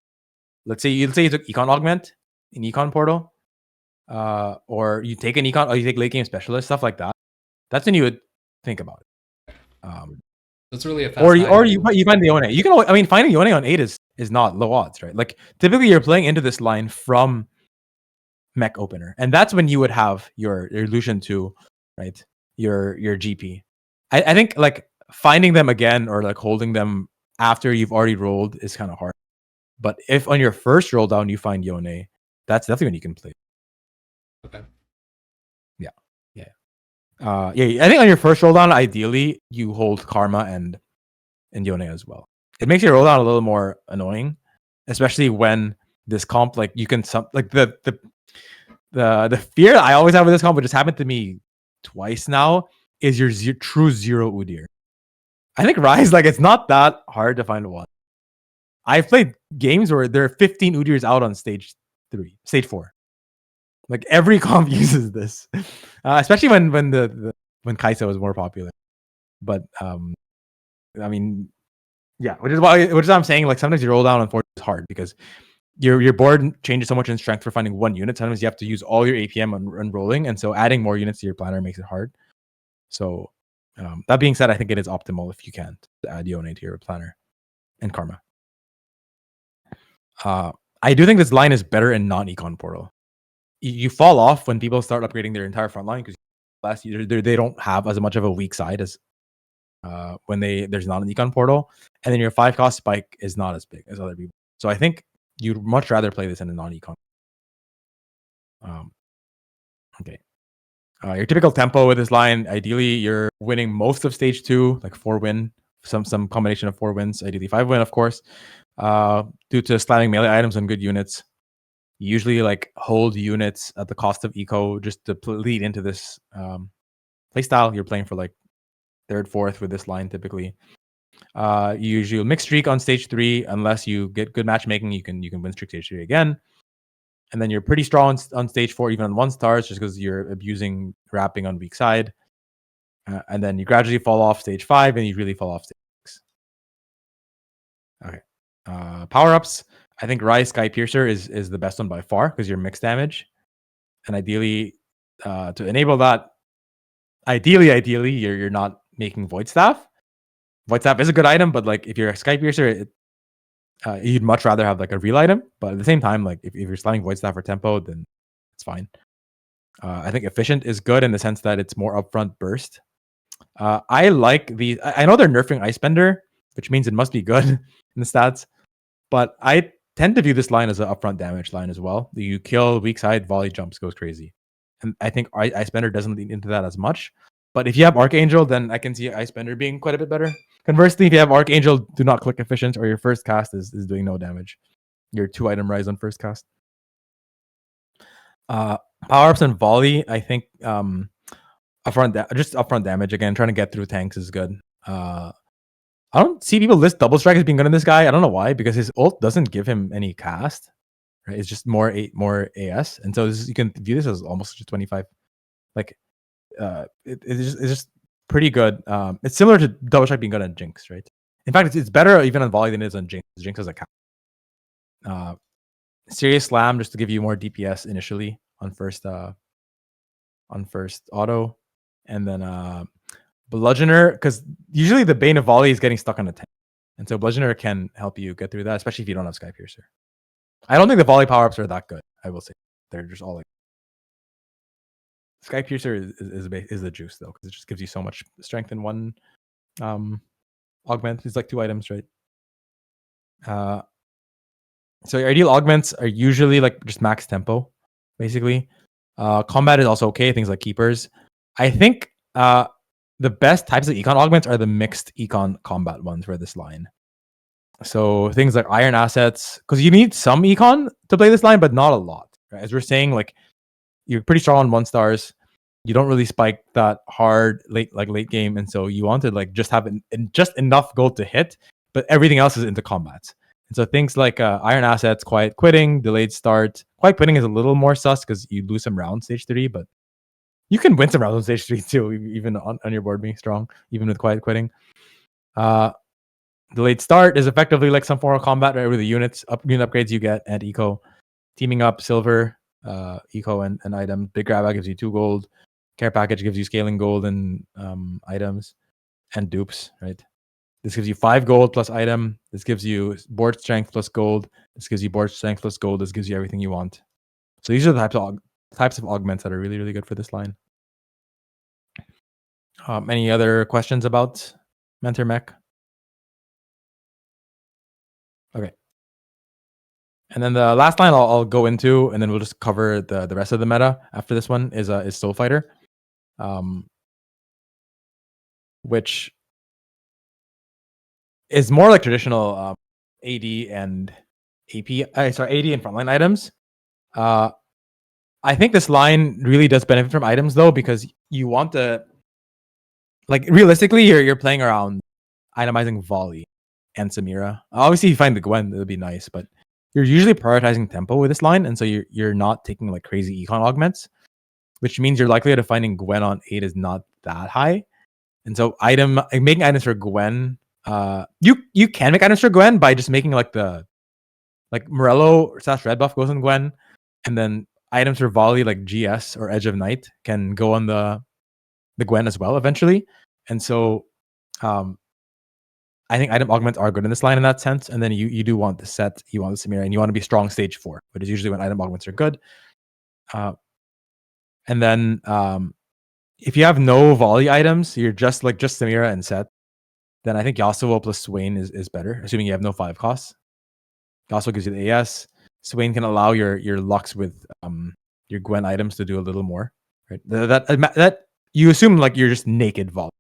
Let's say you took Econ Augment in Econ Portal, or you take an Econ, or you take late game specialist, stuff like that. That's when you would think about it. It's really a fast or you find the Yone. You can, I mean, finding Yone on 8 is not low odds, right? Like typically you're playing into this line from mech opener, and that's when you would have your Lucian 2, right? Your GP. I think like finding them again or like holding them after you've already rolled is kind of hard. But if on your first roll down you find Yone, that's definitely when you can play. Okay. I think on your first roll down, ideally you hold Karma and Yone as well. It makes your roll down a little more annoying, especially when this comp, like you can like the The fear I always have with this comp, which just happened to me twice now, is your true zero Udyr. I think Rise, like, it's not that hard to find one. I've played games where there are 15 Udyrs out on stage 4. Like, every comp uses this, especially when Kai'Sa was more popular. But I mean, yeah, which is why I'm saying, like, sometimes you roll down on 4 is hard because your board changes so much in strength for finding one unit. Sometimes you have to use all your APM on rolling, and so adding more units to your planner makes it hard. So that being said, I think it is optimal if you can add Yone to your planner and Karma. I do think this line is better in non-econ portal. You fall off when people start upgrading their entire front line because last year they don't have as much of a weak side as when there's not an econ portal, and then your 5 cost spike is not as big as other people. So I think you'd much rather play this in a non-econ. Okay. Your typical tempo with this line, ideally you're winning most of stage 2, like 4 win, some combination of 4 wins, ideally 5 win, of course. Due to slamming melee items on good units, you usually like hold units at the cost of eco just to lead into this playstyle. You're playing for like 3rd, 4th with this line typically. You usually mix streak on stage 3 unless you get good matchmaking. You can win streak stage 3 again. And then you're pretty strong on stage 4, even on 1 stars, just because you're abusing wrapping on weak side. And then you gradually fall off stage 5, and you really fall off stage 6. Okay. Power-ups. I think Rise Sky Piercer is the best one by far, because you're mixed damage. And ideally, to enable that, ideally, you're not making Void Staff. Void Staff is a good item, but like if you're a Sky Piercer, you'd much rather have like a real item. But at the same time, like if you're slamming Void Staff for tempo, then it's fine. I think Efficient is good in the sense that it's more upfront burst. I like the. I know they're nerfing Icebender, which means it must be good in the stats. But I tend to view this line as an upfront damage line as well. You kill weak side, volley jumps goes crazy, and I think Icebender doesn't lean into that as much. But if you have Archangel, then I can see Icebender being quite a bit better. Conversely, if you have Archangel, do not click Efficient, or your first cast is doing no damage. Your 2-item rise on first cast. Power-ups and volley, I think upfront damage again. Trying to get through tanks is good. I don't see people list double strike as being good in this guy. I don't know why, because his ult doesn't give him any cast. Right? It's just more AS, and so you can view this as almost just 25. Like, it's just pretty good. It's similar to double strike being good on Jinx, right? In fact, it's better even on volley than it is on Jinx. Jinx has a cast. Serious slam just to give you more DPS initially on first auto, and then bludgeoner, because usually the bane of volley is getting stuck on a tank, and so bludgeoner can help you get through that, especially if you don't have Sky Piercer. I don't think the volley power-ups are that good. I will say they're just all like Sky Piercer is the juice though, because it just gives you so much strength in one augment. It's like 2 items, right? So your ideal augments are usually like just max tempo, basically. Combat is also okay. Things like keepers. I think the best types of econ augments are the mixed econ combat ones for this line. So things like iron assets, because you need some econ to play this line, but not a lot. Right? As we're saying, like you're pretty strong on 1 stars. You don't really spike that hard late game, and so you want to like just have just enough gold to hit, but everything else is into combats. And so things like iron assets, quiet quitting, delayed start. Quiet quitting is a little more sus because you lose some rounds stage 3, but you can win some rounds on stage 3 too, even on your board being strong, even with quiet quitting. Delayed start is effectively like some form of combat, right? With the unit upgrades you get and eco. Teaming up silver, eco and item. Big grab bag gives you 2 gold. Care package gives you scaling gold and items and dupes, right? This gives you 5 gold plus item. This gives you board strength plus gold. This gives you board strength plus gold. This gives you everything you want. So these are the types of augments that are really, really good for this line. Any other questions about Mentor Mech? Okay. And then the last line I'll go into, and then we'll just cover the rest of the meta after this one is Soul Fighter, which is more like traditional AD and AP. AD and frontline items. I think this line really does benefit from items though, because you want to, like, realistically, you're playing around itemizing volley and Samira. Obviously, if you find the Gwen, it'll be nice, but you're usually prioritizing tempo with this line, and so you're not taking like crazy econ augments, which means your likelihood of finding Gwen on 8 is not that high. And so making items for Gwen, you can make items for Gwen by just making like Morello / red buff goes on Gwen, and then items for volley like GS or Edge of Night can go on the Gwen as well eventually. And so I think item augments are good in this line in that sense. And then you do want the set, you want the Samira, and you want to be strong stage 4, which is usually when item augments are good. And then if you have no volley items, you're just Samira and set, then I think Yasuo plus Swain is better, assuming you have no 5 costs. Yasuo gives you the AS. Swain can allow your Lux with your Gwen items to do a little more. Right? That you assume like you're just naked volley.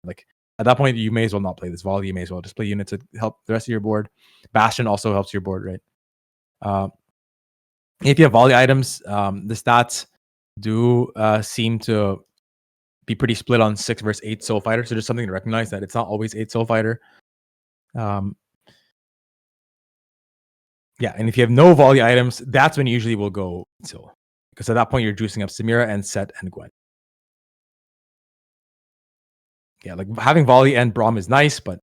Like at that point, you may as well not play this volley. You may as well just play units to help the rest of your board. Bastion also helps your board, right? If you have volley items, the stats do seem to be pretty split on 6 versus 8 Soul Fighter. So just something to recognize that it's not always 8 Soul Fighter. Yeah, and if you have no volley items, that's when you usually will go Soul. Because at that point, you're juicing up Samira and Set and Gwen. Yeah, like having volley and Braum is nice, but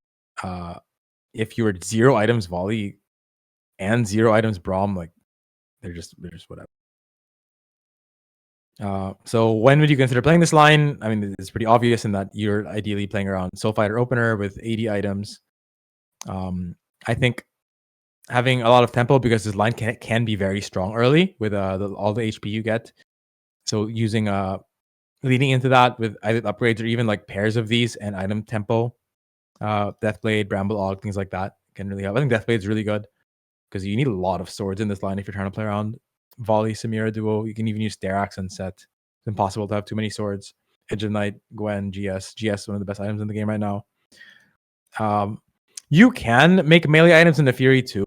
if you were 0 items volley and 0 items Braum, like they're just whatever. So when would you consider playing this line? I mean, it's pretty obvious in that you're ideally playing around Soul Fighter opener with 80 items. I think having a lot of tempo, because this line can be very strong early with all the HP you get. So using leading into that with either upgrades or even like pairs of these and item tempo, Deathblade, Bramble Og, things like that can really help. I think Deathblade is really good because you need a lot of swords in this line if you're trying to play around volley Samira duo. You can even use Sterax and set. It's impossible to have too many swords. Edge of Night, Gwen, GS, one of the best items in the game right now. You can make melee items in the Fury too.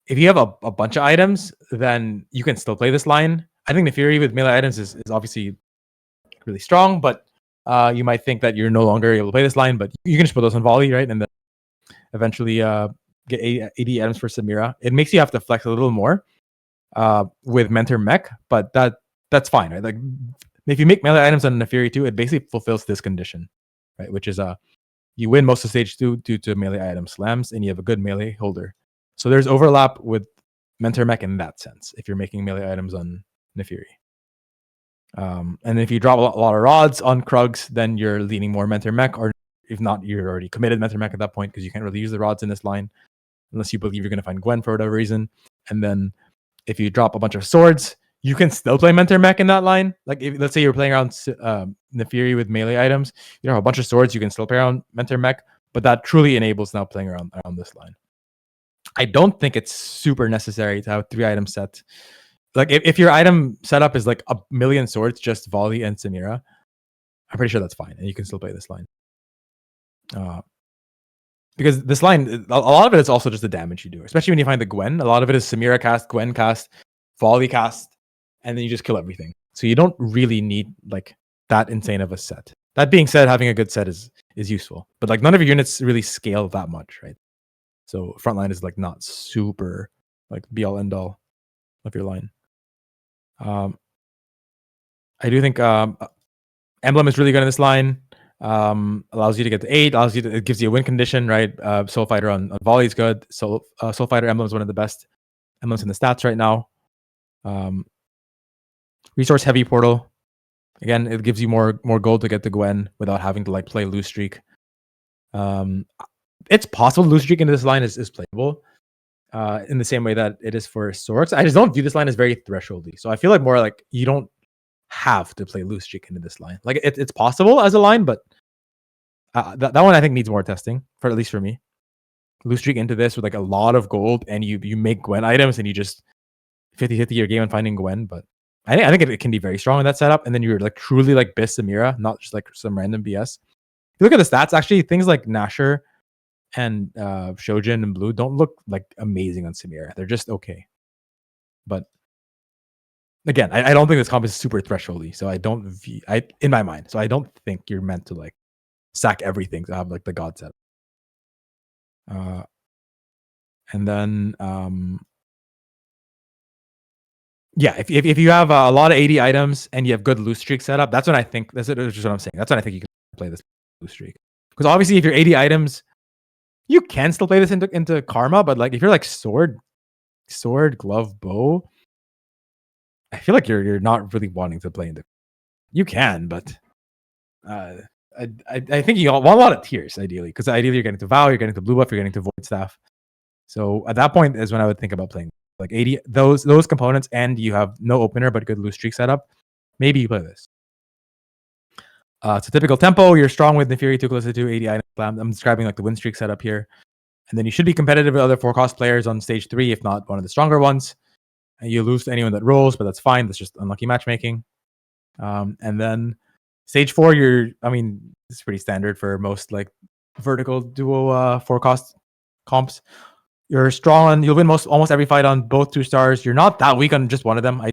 If you have a bunch of items, then you can still play this line. I think the Fury with melee items is obviously really strong, but you might think that you're no longer able to play this line, but you can just put those on volley, right? And then eventually get 80 items for Samira. It makes you have to flex a little more with Mentor Mech, but that's fine, right? Like if you make melee items on the Fury 2, it basically fulfills this condition, right? Which is you win most of stage 2 due to melee item slams, and you have a good melee holder. So there's overlap with Mentor Mech in that sense, if you're making melee items on Nefiri. And if you drop a lot of rods on Krugs, then you're leaning more Mentor Mech, or if not, you're already committed Mentor Mech at that point, because you can't really use the rods in this line unless you believe you're going to find Gwen for whatever reason. And then if you drop a bunch of swords, you can still play Mentor Mech in that line. Like let's say you're playing around Nefiri with melee items, you have a bunch of swords, you can still play around Mentor Mech, but that truly enables now playing around this line. I don't think it's super necessary to have 3 item sets. Like if your item setup is like 1,000,000 swords, just volley and Samira, I'm pretty sure that's fine, and you can still play this line. Because this line, a lot of it is also just the damage you do, especially when you find the Gwen. A lot of it is Samira cast, Gwen cast, volley cast, and then you just kill everything. So you don't really need like that insane of a set. That being said, having a good set is useful, but like none of your units really scale that much, right? So frontline is like not super like be all end all of your line. I do think Emblem is really good in this line. Allows you to get to 8. It gives you a win condition, right? Soul Fighter on volley is good. Soul Fighter Emblem is one of the best emblems in the stats right now. Resource heavy portal. Again, it gives you more gold to get to Gwen without having to like play loose streak. It's possible loose streak into this line is playable in the same way that it is for Sorcs. I just don't view this line as very thresholdy. So I feel like more like you don't have to play loose streak into this line. Like it's possible as a line, but that one I think needs more testing, for at least for me. Loose streak into this with like a lot of gold, and you make Gwen items, and you just 50-50 your game on finding Gwen. But I think it can be very strong in that setup, and then you're like truly like Biss Samira, not just like some random BS. If you look at the stats, actually, things like Nashor and Shojin and Blue don't look like amazing on Samira. They're just okay. But Again, I don't think this comp is super thresholdy, so I don't in my mind. So I don't think you're meant to like sack everything to have like the god set. And then yeah, if you have a lot of 80 items and you have good loose streak set up, that's when I think that's just what I'm saying. That's when I think you can play this loose streak. Because obviously, if you're 80 items, you can still play this into karma. But like if you're like sword, glove, bow, I feel like you're not really wanting to play into. You can, but I think you want a lot of tiers ideally, because ideally you're getting to vow, you're getting to blue buff, you're getting to void staff. So at that point is when I would think about playing like 80 those components, and you have no opener but good loose streak setup. Maybe you play this. It's a typical tempo. You're strong with Neferi, 2 Callisto 2, 80 items. I'm describing like the win streak setup here. And then you should be competitive with other 4-cost players on stage 3, if not one of the stronger ones. And you lose to anyone that rolls, but that's fine. That's just unlucky matchmaking. And then stage 4, it's pretty standard for most like vertical duo 4-cost comps. You're strong. You'll win almost every fight on both 2 stars. You're not that weak on just one of them. I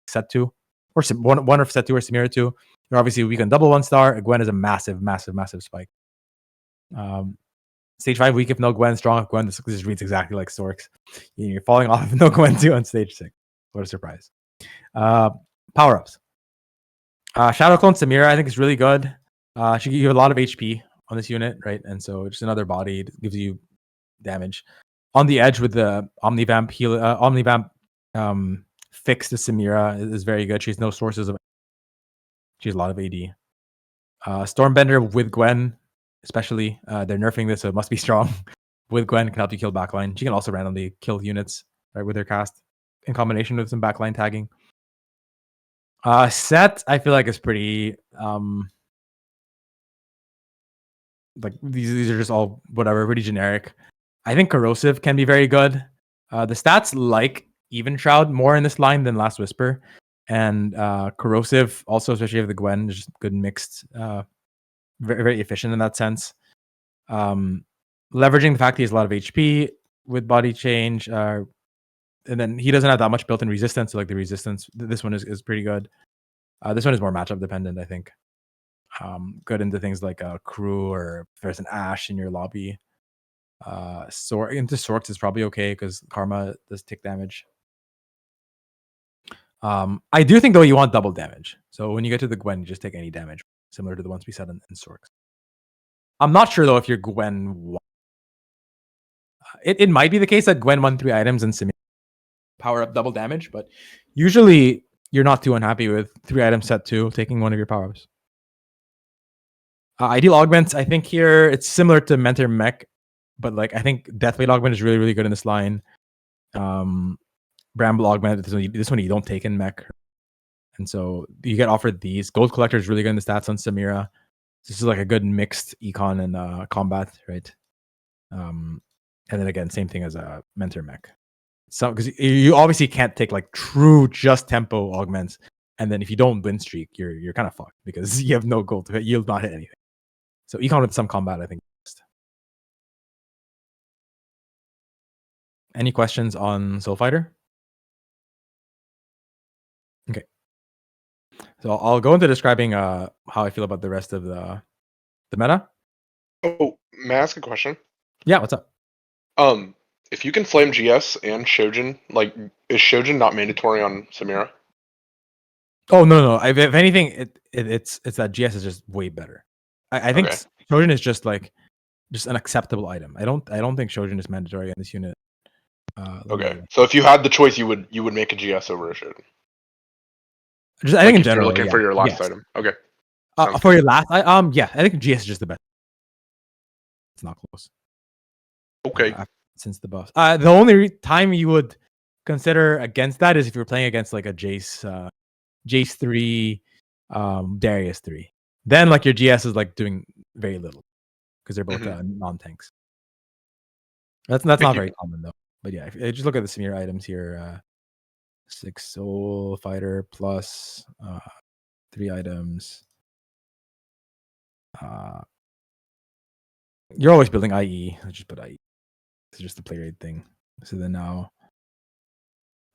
set 2 or one of set 2 or Samira 2. You're obviously weak on double 1-star. Gwen is a massive spike. Stage 5 weak if no Gwen, strong if Gwen. This reads exactly like Sorc's. You're falling off if no Gwen 2 on stage 6. What a surprise. Power-ups. Shadow Clone Samira, I think, is really good. She gives you a lot of HP on this unit, right? And so just another body gives you damage. On the edge with the Omnivamp fix to Samira is very good. She has no sources of. She has a lot of AD. Stormbender with Gwen, especially. They're nerfing this, so it must be strong. With Gwen, can help you kill backline. She can also randomly kill units, right, with her cast in combination with some backline tagging. Set, I feel like is pretty like these are just all whatever, pretty generic. I think Corrosive can be very good. The stats like Even Shroud more in this line than Last Whisper, and Corrosive also, especially with the Gwen, is just good mixed, very, very efficient in that sense. Leveraging the fact he has a lot of HP with body change, and then he doesn't have that much built-in resistance. So like the resistance, this one is pretty good. This one is more matchup dependent, I think. Good into things like a crew, or if there's an Ash in your lobby. Into Sorcs is probably okay because Karma does tick damage. I do think though you want double damage. So when you get to the Gwen, you just take any damage, similar to the ones we said in Sorcs. I'm not sure though if your Gwen. It might be the case that Gwen won 3 items and Samira power up double damage, but usually you're not too unhappy with 3 items set 2 taking one of your power ups. Ideal augments, I think here it's similar to Mentor Mech, but like I think Deathblade augment is really, really good in this line. Bramble augment, this one you don't take in Mech, and so you get offered these. Gold Collector is really good in the stats on Samira. This is like a good mixed econ and combat, right? And then again, same thing as a Mentor Mech. So because you obviously can't take like true just tempo augments, and then if you don't win streak, you're kind of fucked because you have no gold to hit. You'll not hit anything. So econ with some combat, I think. Any questions on Soul Fighter? Okay. So I'll go into describing how I feel about the rest of the meta. Oh, may I ask a question? Yeah, what's up? If you can flame GS and Shojin, like, is Shojin not mandatory on Samira? Oh no. If anything, it's that GS is just way better. I think Okay. Shojin is just an acceptable item. I don't think Shojin is mandatory in this unit. Okay. So if you had the choice, you would make a GS over a Shojin. I think in general, you're looking for your last item. Okay. For your last, I think GS is just the best. It's not close. Okay. Since the buffs, the only time you would consider against that is if you're playing against like a Jace 3, Darius 3. Then like your GS is like doing very little because they're both non-tanks. That's not very common though. But yeah, if just look at the Samir items here. 6 Soul Fighter plus 3 items. You're always building IE. Let's just put IE. It's just the play rate thing. So then now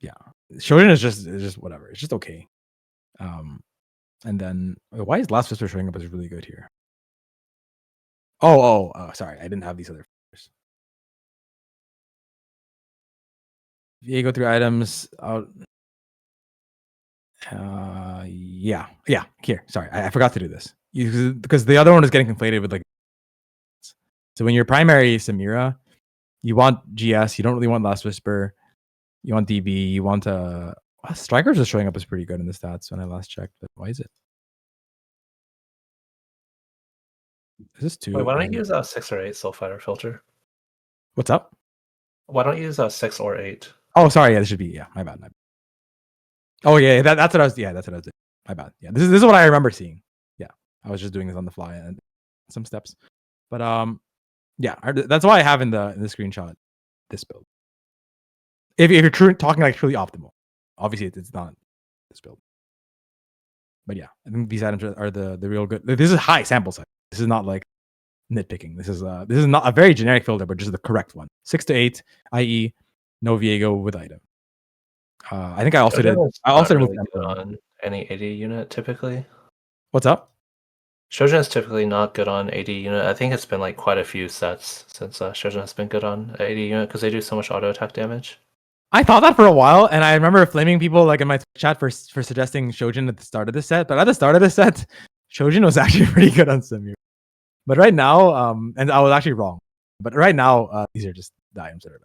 Yeah, Shojin is just whatever. It's just okay. And then why is Last Whisper showing up as really good here? Oh, sorry, I didn't have these other features. Viego 3 items out. Yeah. Here, sorry, I forgot to do this because the other one is getting conflated with like. So when you're primary Samira, you want GS. You don't really want Last Whisper. You want DB. You want Strikers is showing up as pretty good in the stats when I last checked. But why is it? Is this too? Wait, why don't you use a 6 or 8 Soul Fighter filter? What's up? Why don't you use a 6 or 8? Oh, sorry. Yeah, this should be. Yeah, my bad. Oh yeah, that's what I was. Yeah, that's what I was doing. My bad. Yeah, this is what I remember seeing. Yeah, I was just doing this on the fly and some steps. But yeah, that's why I have in the screenshot this build. If you're talking like truly optimal, obviously it's not this build. But yeah, I think these items are the real good. This is high sample size. This is not like nitpicking. This is not a very generic filter, but just the correct one. 6 to 8, i.e., no Viego with item. I think I also did. I also really good on any AD unit typically. What's up? Shojin is typically not good on AD unit. I think it's been like quite a few sets since Shojin has been good on AD unit because they do so much auto attack damage. I thought that for a while, and I remember flaming people like in my chat for suggesting Shojin at the start of the set. But at the start of the set, Shojin was actually pretty good on Samir. But right now, and I was actually wrong. But right now, these are just the items that are.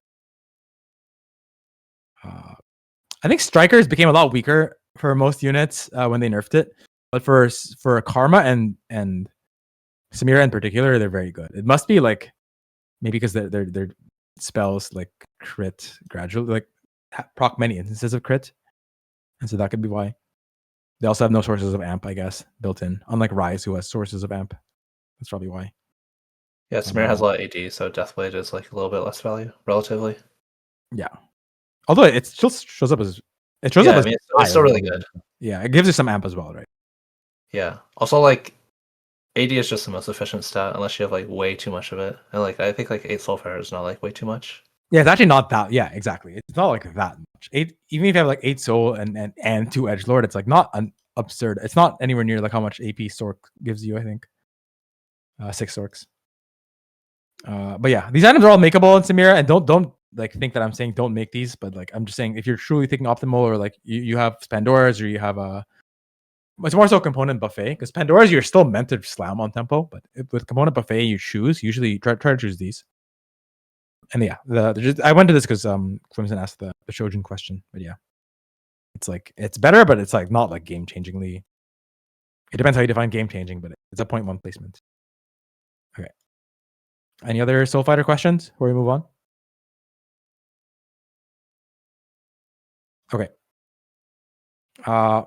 I think Strikers became a lot weaker for most units when they nerfed it. But for Karma and Samira in particular, they're very good. It must be like maybe because their spells like crit gradually, like proc many instances of crit, and so that could be why. They also have no sources of amp, I guess, built in. Unlike Rise, who has sources of amp. That's probably why. Yeah, Samira has a lot of AD, so Deathblade is like a little bit less value, relatively. Yeah. Although it still shows up as... It shows up as... it's still really good. Yeah, it gives you some amp as well, right? Yeah. Also, like, AD is just the most efficient stat, unless you have, like, way too much of it. And, like, I think, like, 8 Soulfire is not, like, way too much. Yeah, it's actually not that... Yeah, exactly. It's not, like, that much. Even if you have, like, 8 Soul and 2 Edgelord, it's, like, not an absurd... It's not anywhere near, like, how much AP Sorc gives you, I think. 6 Sorcs. But yeah, these items are all makeable in Samira, and don't like think that I'm saying don't make these, but like I'm just saying if you're truly thinking optimal, or like you have Pandoras, or you have it's more so component buffet, because Pandoras you're still meant to slam on tempo, but with component buffet you choose usually try to choose these. And yeah, I went to this because Clemson asked the Shojin question, but yeah, it's like it's better, but it's like not like game changingly. It depends how you define game changing, but it's a 0.1 placement. Okay. Any other Soul Fighter questions before we move on? Okay. 4-cost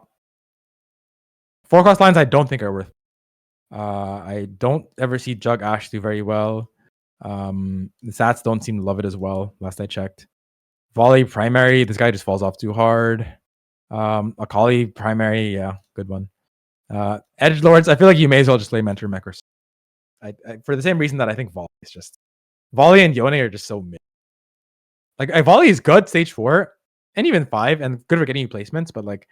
lines I don't think are worth. I don't ever see Jug Ash do very well. The stats don't seem to love it as well, last I checked. Volley primary, this guy just falls off too hard. Akali primary, yeah, good one. Edgelords, I feel like you may as well just play Mentor Mech. I for the same reason that I think Volley is just... Volley and Yone are just so mid. Like, Volley is good, stage 4, and even 5, and good for getting you placements, but like,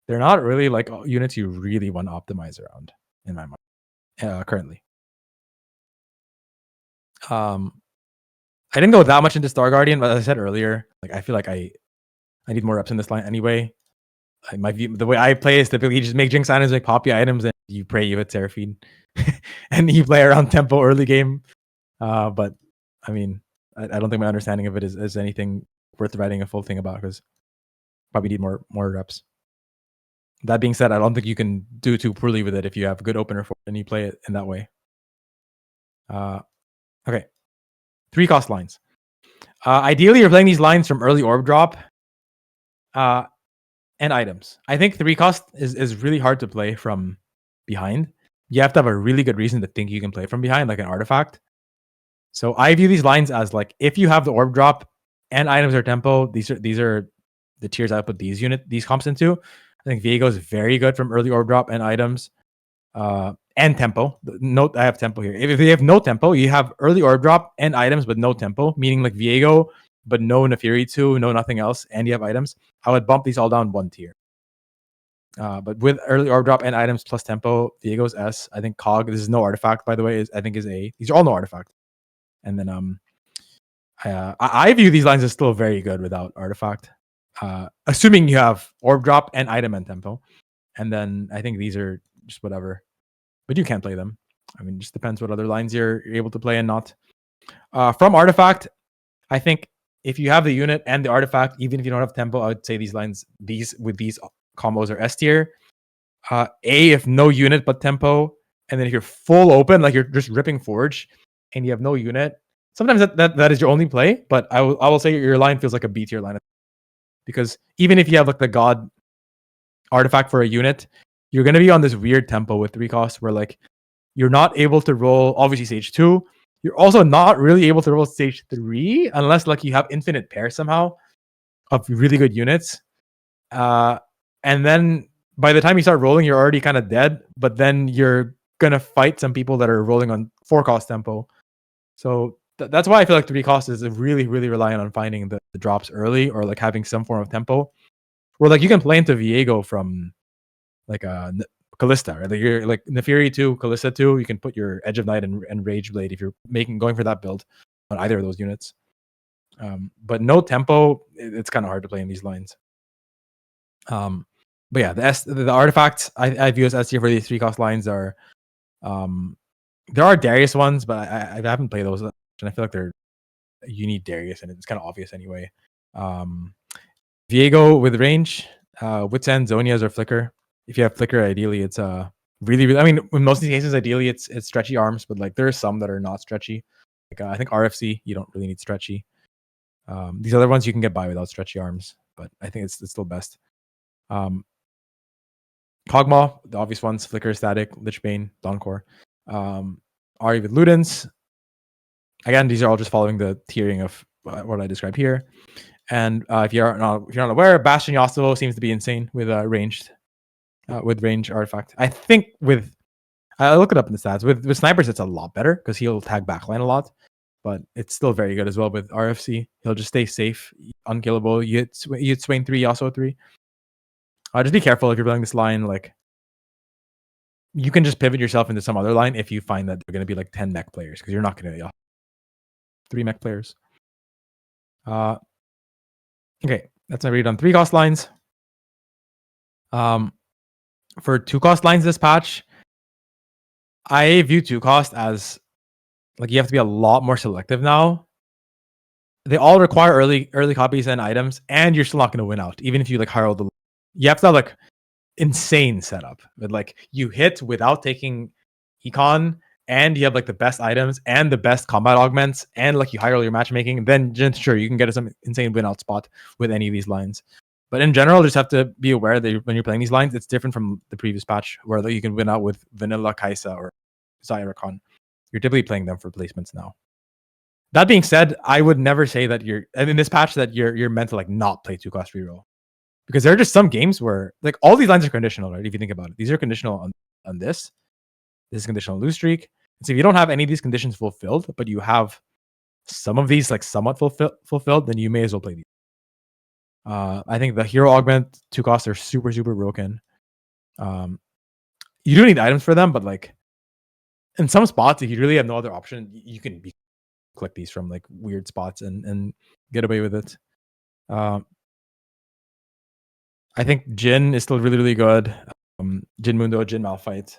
they're not really like units you really want to optimize around, in my mind, currently. I didn't go that much into Star Guardian, but as I said earlier, like I feel like I need more reps in this line anyway. The way I play is typically you just make Jinx items, make Poppy items, and you pray you hit Seraphine, and you play around tempo early game. But I mean, I don't think my understanding of it is anything worth writing a full thing about, because probably need more reps. That being said, I don't think you can do too poorly with it if you have a good opener for it and you play it in that way. Okay. 3-cost lines. Ideally, you're playing these lines from early orb drop and items. I think 3-cost is really hard to play from behind. You have to have a really good reason to think you can play from behind, like an artifact. So I view these lines as like, if you have the orb drop and items or tempo, these are the tiers I put these comps into. I think Viego is very good from early orb drop and items, and tempo. Note I have tempo here. If you have no tempo, you have early orb drop and items but no tempo, meaning like Viego but no Nefiri 2, no nothing else, and you have items, I would bump these all down 1 tier. But with early orb drop and items plus tempo, Viego's S. I think Cog, this is no artifact, by the way, I think is A. These are all no artifact. And then I view these lines as still very good without artifact. Assuming you have orb drop and item and tempo. And then I think these are just whatever. But you can't play them. I mean, it just depends what other lines you're able to play and not. From artifact, I think if you have the unit and the artifact, even if you don't have tempo, I would say these lines, these combos are S tier. A if no unit but tempo, and then if you're full open, like you're just ripping Forge, and you have no unit, sometimes that is your only play. But I will say your line feels like a B tier line, because even if you have like the God artifact for a unit, you're gonna be on this weird tempo with 3 costs where like you're not able to roll obviously stage 2. You're also not really able to roll stage 3 unless like you have infinite pair somehow of really good units. And then by the time you start rolling, you're already kind of dead, but then you're gonna fight some people that are rolling on 4 cost tempo. So that's why I feel like 3 cost is really, really reliant on finding the drops early or like having some form of tempo. Where like you can play into Viego from like Callista, right? Like you're like Nefiri 2, Callista 2, you can put your Edge of Night and Rage Blade if you're going for that build on either of those units. But no tempo, it's kind of hard to play in these lines. But yeah, the artifacts I view as S tier for these 3 cost lines are there are Darius ones, but I haven't played those, and I feel like you need Darius, and it's kind of obvious anyway. Viego with range, Wits End, Zonias, or Flicker. If you have Flicker, ideally it's really. I mean, in most of these cases, ideally it's stretchy arms, but like there are some that are not stretchy. Like I think RFC, you don't really need stretchy. These other ones you can get by without stretchy arms, but I think it's still best. Kog'Maw, the obvious ones: Flicker, Static, Lichbane, Dawncore. Ari with Ludens. Again, these are all just following the tiering of what I described here. And if you're not aware, Bastion Yasuo seems to be insane with range artifact. I think I look it up in the stats. With snipers, it's a lot better because he'll tag backline a lot, but it's still very good as well with RFC. He'll just stay safe, unkillable. You hit Swain 3, Yasuo 3. Just be careful if you're building this line. Like, you can just pivot yourself into some other line if you find that they're going to be like 10 mech players, because you're not going to 3 mech players. Okay, that's my read on 3 cost lines. For 2 cost lines this patch, I view 2 cost as like you have to be a lot more selective now. They all require early copies and items, and you're still not going to win out, even if you like herald the. You have to have like insane setup, but like you hit without taking econ, and you have like the best items and the best combat augments, and like you hire all your matchmaking, then sure you can get some insane win out spot with any of these lines. But in general, just have to be aware that when you're playing these lines, it's different from the previous patch where you can win out with vanilla Kaisa or Zyrakon. You're typically playing them for placements now. That being said, I would never say that in this patch that you're meant to like not play 2 cost reroll. Because there are just some games where like all these lines are conditional, right? If you think about it, these are conditional on this. This is conditional on lose streak. So if you don't have any of these conditions fulfilled, but you have some of these like somewhat fulfilled, then you may as well play these. I think the hero augment 2 costs are super, super broken. You do need items for them, but like in some spots, if you really have no other option, you can click these from like weird spots and get away with it. I think Jin is still really, really good. Jin Mundo, Jin Malphite.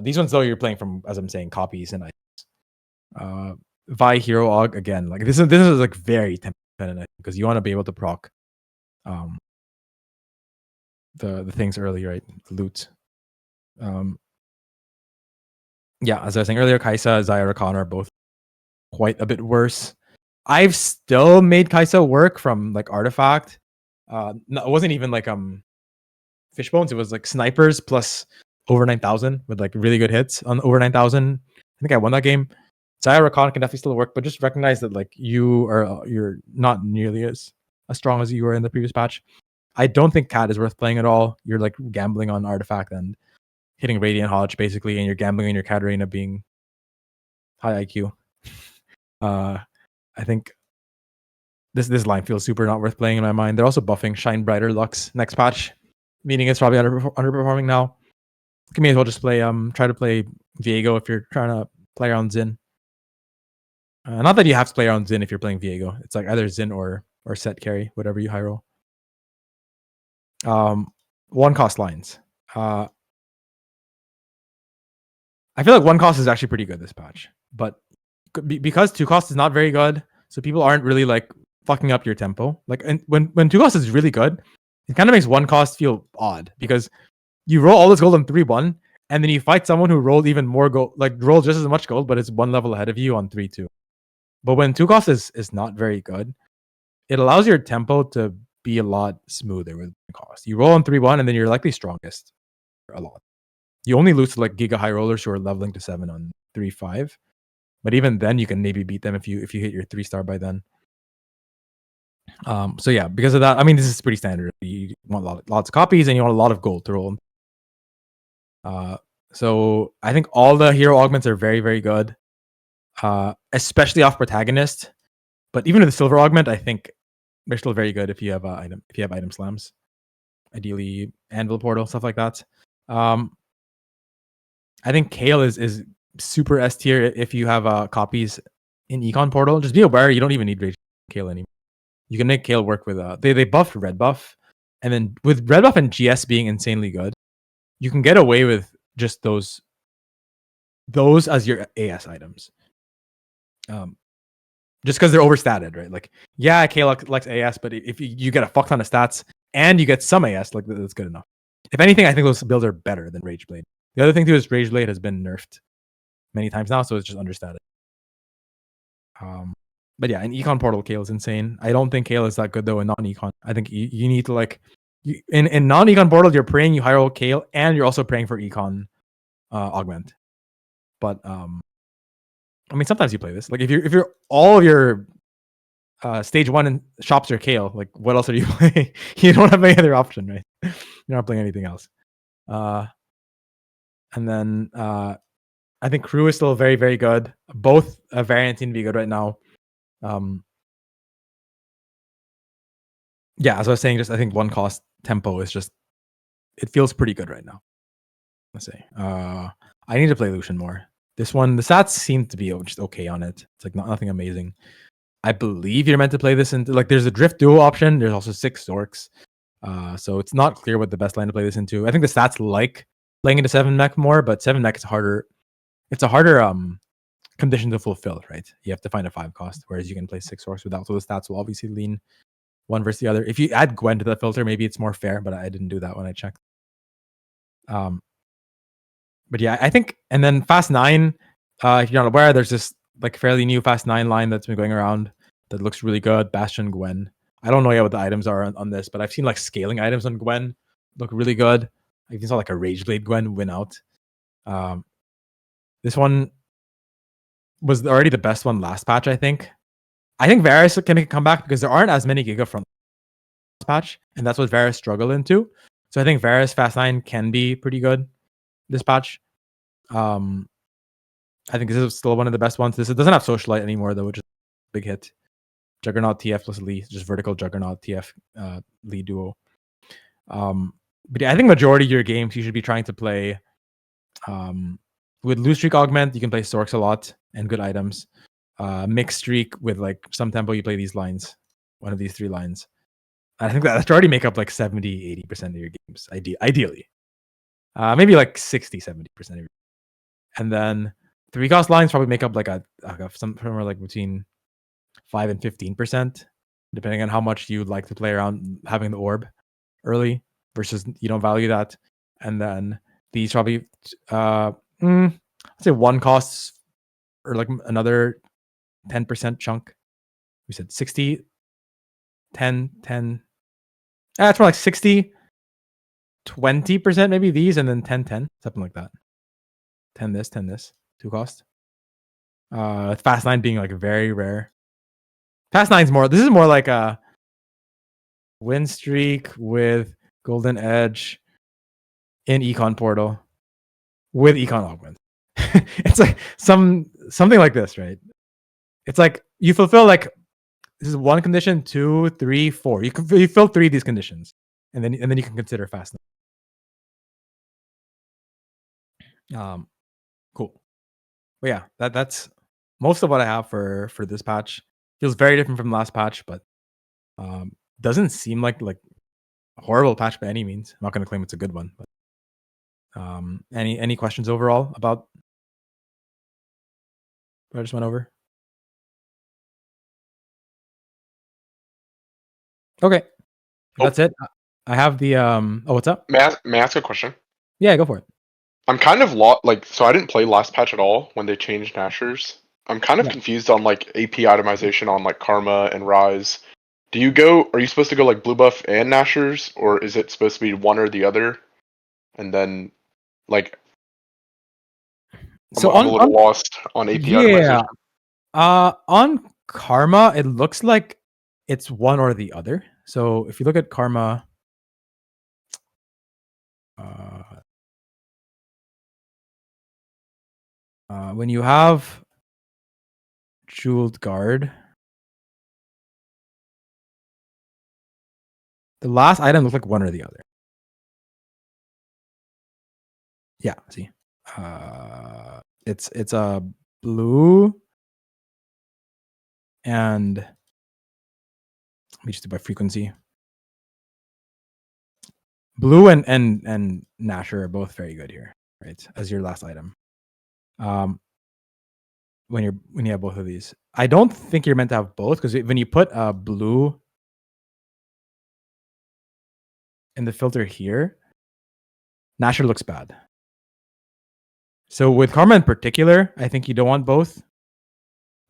These ones though, you're playing from, as I'm saying, copies and items. Vi Hero Aug again. Like this is like very dependent because you want to be able to proc the things early, right? The loot. Yeah, as I was saying earlier, Kaisa, Zyra, Khan are both quite a bit worse. I've still made Kaisa work from like artifact. No, it wasn't even like Fishbones. It was like snipers plus over 9,000 with like really good hits on over 9,000. I think I won that game. Zyra Khan can definitely still work, but just recognize that like you're not nearly as strong as you were in the previous patch. I don't think Cat is worth playing at all. You're like gambling on artifact and hitting Radiant Hodge basically, and you're gambling on your Katarina being high IQ. I think this line feels super not worth playing in my mind. They're also buffing Shine Brighter Lux next patch, meaning it's probably underperforming now. You may as well just play try to play Viego if you're trying to play around Xin. Not that you have to play around Xin if you're playing Viego. It's like either Xin or set carry, whatever you high roll. One cost lines. I feel like one cost is actually pretty good this patch, but because two cost is not very good, so people aren't really like fucking up your tempo. Like, and when two cost is really good, it kind of makes one cost feel odd because you roll all this gold on 3-1, and then you fight someone who rolled even more gold, like rolled just as much gold, but it's one level ahead of you on 3-2. But when two cost is not very good, it allows your tempo to be a lot smoother with cost. You roll on 3-1, and then you're likely strongest a lot. You only lose to like Giga High Rollers who are leveling to 7 on 3-5. But even then, you can maybe beat them if you hit your 3-star by then. So yeah, because of that, I mean, this is pretty standard. You want lots of copies, and you want a lot of gold to roll. So I think all the hero augments are very, very good, especially off protagonist. But even with the silver augment, I think they're still very good if you have item slams, ideally anvil portal, stuff like that. I think Kale is super S tier if you have copies in Econ portal. Just be aware you don't even need Rage Kale anymore. You can make Kale work with they buffed red buff, and then with red buff and GS being insanely good, you can get away with just those as your AS items. Just because they're overstated, right? Like, yeah, Kale likes AS, but if you get a fuck ton of stats and you get some AS, like that's good enough. If anything, I think those builds are better than Rageblade. The other thing too is Rageblade has been nerfed many times now, so it's just understated. But yeah, in Econ portal, Kale is insane. I don't think Kale is that good though in non-Econ. I think you need to like in non-Econ portal, you're praying you high roll Kale, and you're also praying for Econ augment. But I mean, sometimes you play this. Like if you're all of your stage 1 and shops are Kale, like what else are you playing? You don't have any other option, right? You're not playing anything else. And then I think Crew is still very, very good. Both variants seem to be good right now. Yeah, as I was saying, just I think one cost tempo is just it feels pretty good right now. Let's say I need to play Lucian more. This one, the stats seem to be just okay on it. It's like nothing amazing. I believe you're meant to play this into like there's a drift duo option. There's also 6 Sorcs. So it's not clear what the best line to play this into. I think the stats like playing into 7 mech more, but 7 mech is harder. It's a harder condition to fulfill, right? You have to find a 5 cost, whereas you can play 6 Sorcs without. So the stats will obviously lean one versus the other. If you add Gwen to the filter, maybe it's more fair, but I didn't do that when I checked. But yeah, I think, and then Fast 9, if you're not aware, there's this like fairly new Fast 9 line that's been going around that looks really good. Bastion Gwen. I don't know yet what the items are on this, but I've seen like scaling items on Gwen look really good. I even saw like a Rageblade Gwen win out. This one was already the best one last patch, I think. I think Varus can make a comeback because there aren't as many Giga from last patch, and that's what Varus struggled into. So I think Varus Fast 9 can be pretty good this patch. I think this is still one of the best ones. It doesn't have Socialite anymore though, which is a big hit. Juggernaut TF plus Lee, just vertical Juggernaut TF Lee duo. But yeah, I think majority of your games you should be trying to play with Loose Streak Augment. You can play Sorcs a lot and good items. Mixed Streak with like some tempo, you play these lines, one of these 3 lines. I think that already make up like 70-80% of your games, ideally. Maybe like 60-70% of your. And then 3 cost lines probably make up like somewhere like between 5 and 15%, depending on how much you like to play around having the orb early versus you don't value that. And then these probably I'd say 1 costs or like another 10% chunk. We said 60, 10, 10. It's more like 60, 20% maybe these, and then 10, 10, something like that. 10 this, 2 cost. Fast 9 being like very rare. Fast 9's more, this is more like a win streak with Golden Edge in Econ Portal with Econ Augment. It's like something like this, right? It's like you fulfill like This is one condition, 2, 3, 4. You fill 3 of these conditions, and then you can consider fast. Cool. But yeah, that's most of what I have for this patch. Feels very different from last patch, but doesn't seem like a horrible patch by any means. I'm not going to claim it's a good one, but any questions overall about what I just went over? Okay, that's it. I have the what's up? May I ask a question? Yeah, go for it. I'm kind of so I didn't play last patch at all when they changed Nashers. I'm kind of confused on like AP itemization on like Karma and Rise. Are you supposed to go like blue buff and Nashers, or is it supposed to be one or the other? And then like So I'm a little lost on AP itemization. On Karma, it looks like it's one or the other. So if you look at Karma, when you have Jeweled Guard, the last item looks like one or the other. Yeah, see, it's a blue, and let me just do by frequency. Blue and Nasher are both very good here, right? As your last item. When you have both of these, I don't think you're meant to have both, because when you put blue in the filter here, Nasher looks bad. So with Karma in particular, I think you don't want both.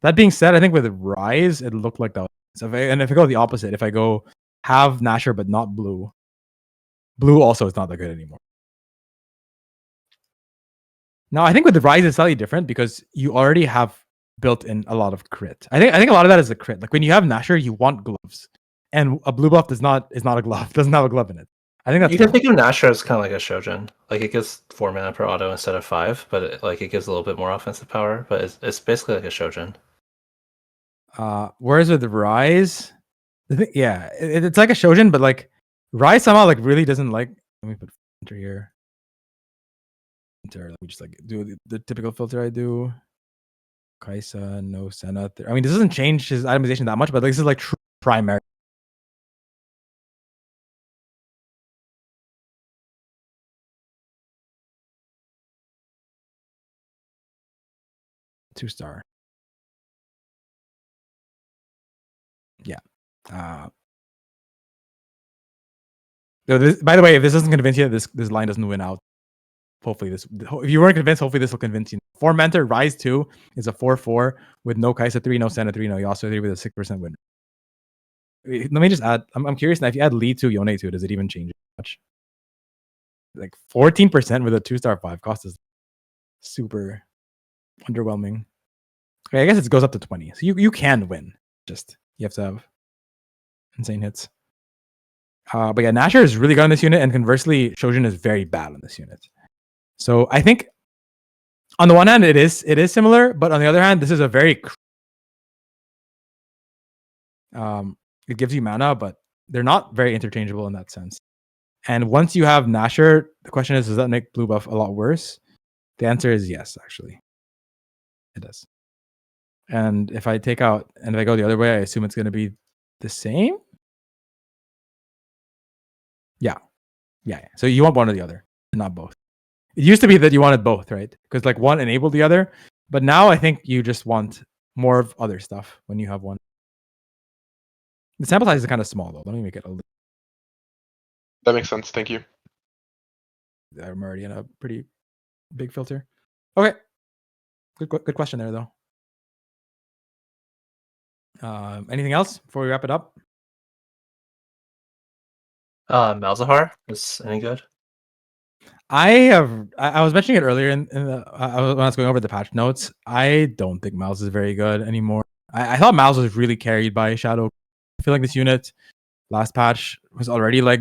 That being said, I think with Rise, it looked like that. So if I go the opposite, if I go have Nasher but not blue, blue also is not that good anymore. Now I think with the Rise it's slightly different, because you already have built in a lot of crit. I think a lot of that is the crit. Like when you have Nasher, you want gloves, and a blue buff is not a glove. Doesn't have a glove in it. I think that's you can think of Nasher as kind of like a Shojin. Like it gives 4 mana per auto instead of 5, but it gives a little bit more offensive power. But it's basically like a Shojin. Whereas with the Rise, it's like a Shojin, but like Rise somehow like really doesn't like. Let me put filter here. Let me just like do the typical filter I do. Kaisa, no Senna. I mean, this doesn't change his itemization that much, but like, this is like true primary. Two-star. Yeah. By the way, if this doesn't convince you, this line doesn't win out. Hopefully if you weren't convinced, hopefully this will convince you. 4 Mentor Rise 2 is a 4/4 with no Kaisa 3, no Senna 3, no Yasuo 3 with a 6% win. Let me just add. I'm curious now. If you add Lee 2, Yone 2, does it even change much? Like 14% with a 2-star 5 cost is super underwhelming. Okay, I guess it goes up to 20. So you can win. Just you have to have insane hits. But yeah, Nasher is really good on this unit, and conversely, Shojin is very bad on this unit. So I think on the one hand, it is similar, but on the other hand, this is a very it gives you mana, but they're not very interchangeable in that sense. And once you have Nasher, the question is, does that make blue buff a lot worse? The answer is yes, actually. It does. And if I take out, and if I go the other way, I assume it's going to be the same? Yeah. So you want one or the other, not both. It used to be that you wanted both, right? Because like one enabled the other. But now I think you just want more of other stuff when you have one. The sample size is kind of small, though. Let me make it a little. That makes sense. Thank you. I'm already in a pretty big filter. Okay. Good question there, though. Anything else before we wrap it up? Malzahar is any good? I was mentioning it earlier when I was going over the patch notes. I don't think Miles is very good anymore. I thought Miles was really carried by Shadow. I feel like this unit last patch was already like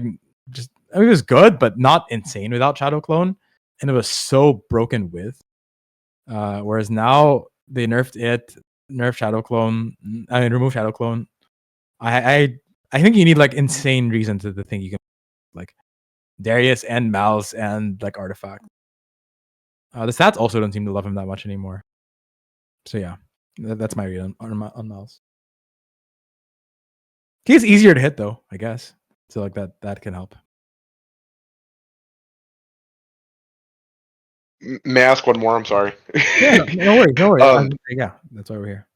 it was good, but not insane without Shadow Clone, and it was so broken with. Whereas now they nerfed it, remove Shadow Clone. I think you need like insane reason to think you can like Darius and Mal's and like Artifact. The stats also don't seem to love him that much anymore. So yeah, that's my read on Mal's. He's easier to hit though, I guess. So like that can help. May I ask one more? I'm sorry. Yeah, no worries, no worries. Yeah, that's why we're here.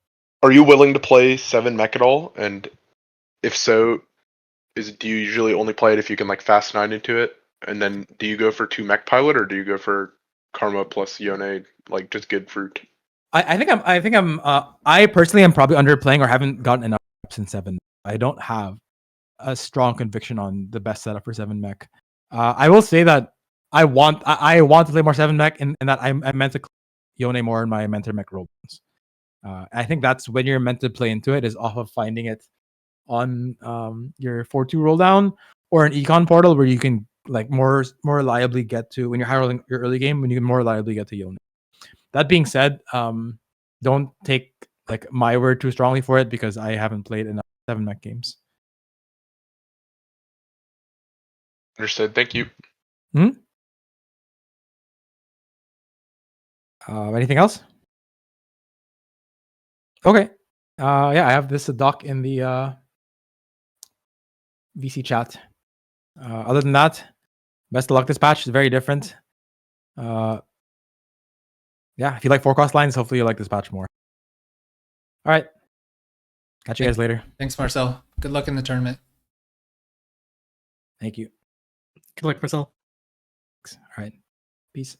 Are you willing to play 7 mech at all? And if so, do you usually only play it if you can like fast 9 into it? And then do you go for 2 mech pilot or do you go for Karma plus Yone, like just good fruit? I personally am probably underplaying or haven't gotten enough reps in 7. I don't have a strong conviction on the best setup for 7 mech. I will say that I want to play more 7 mech and that I meant to Yone more in my mentor mech roll. I think that's when you're meant to play into it, is off of finding it on your 4-2 roll down or an econ portal where you can like more reliably get to, when you're high rolling your early game, when you can more reliably get to Yone. That being said, don't take like my word too strongly for it because I haven't played enough 7 mech games. Understood. Thank you. Anything else? Okay. Yeah, I have this doc in the VC chat. Other than that, best of luck this patch. It's very different. Yeah, if you like forecast lines, hopefully you like this patch more. All right. Catch you guys later. Thanks, Marcel. Good luck in the tournament. Thank you. Good luck, Marcel. All right. Peace.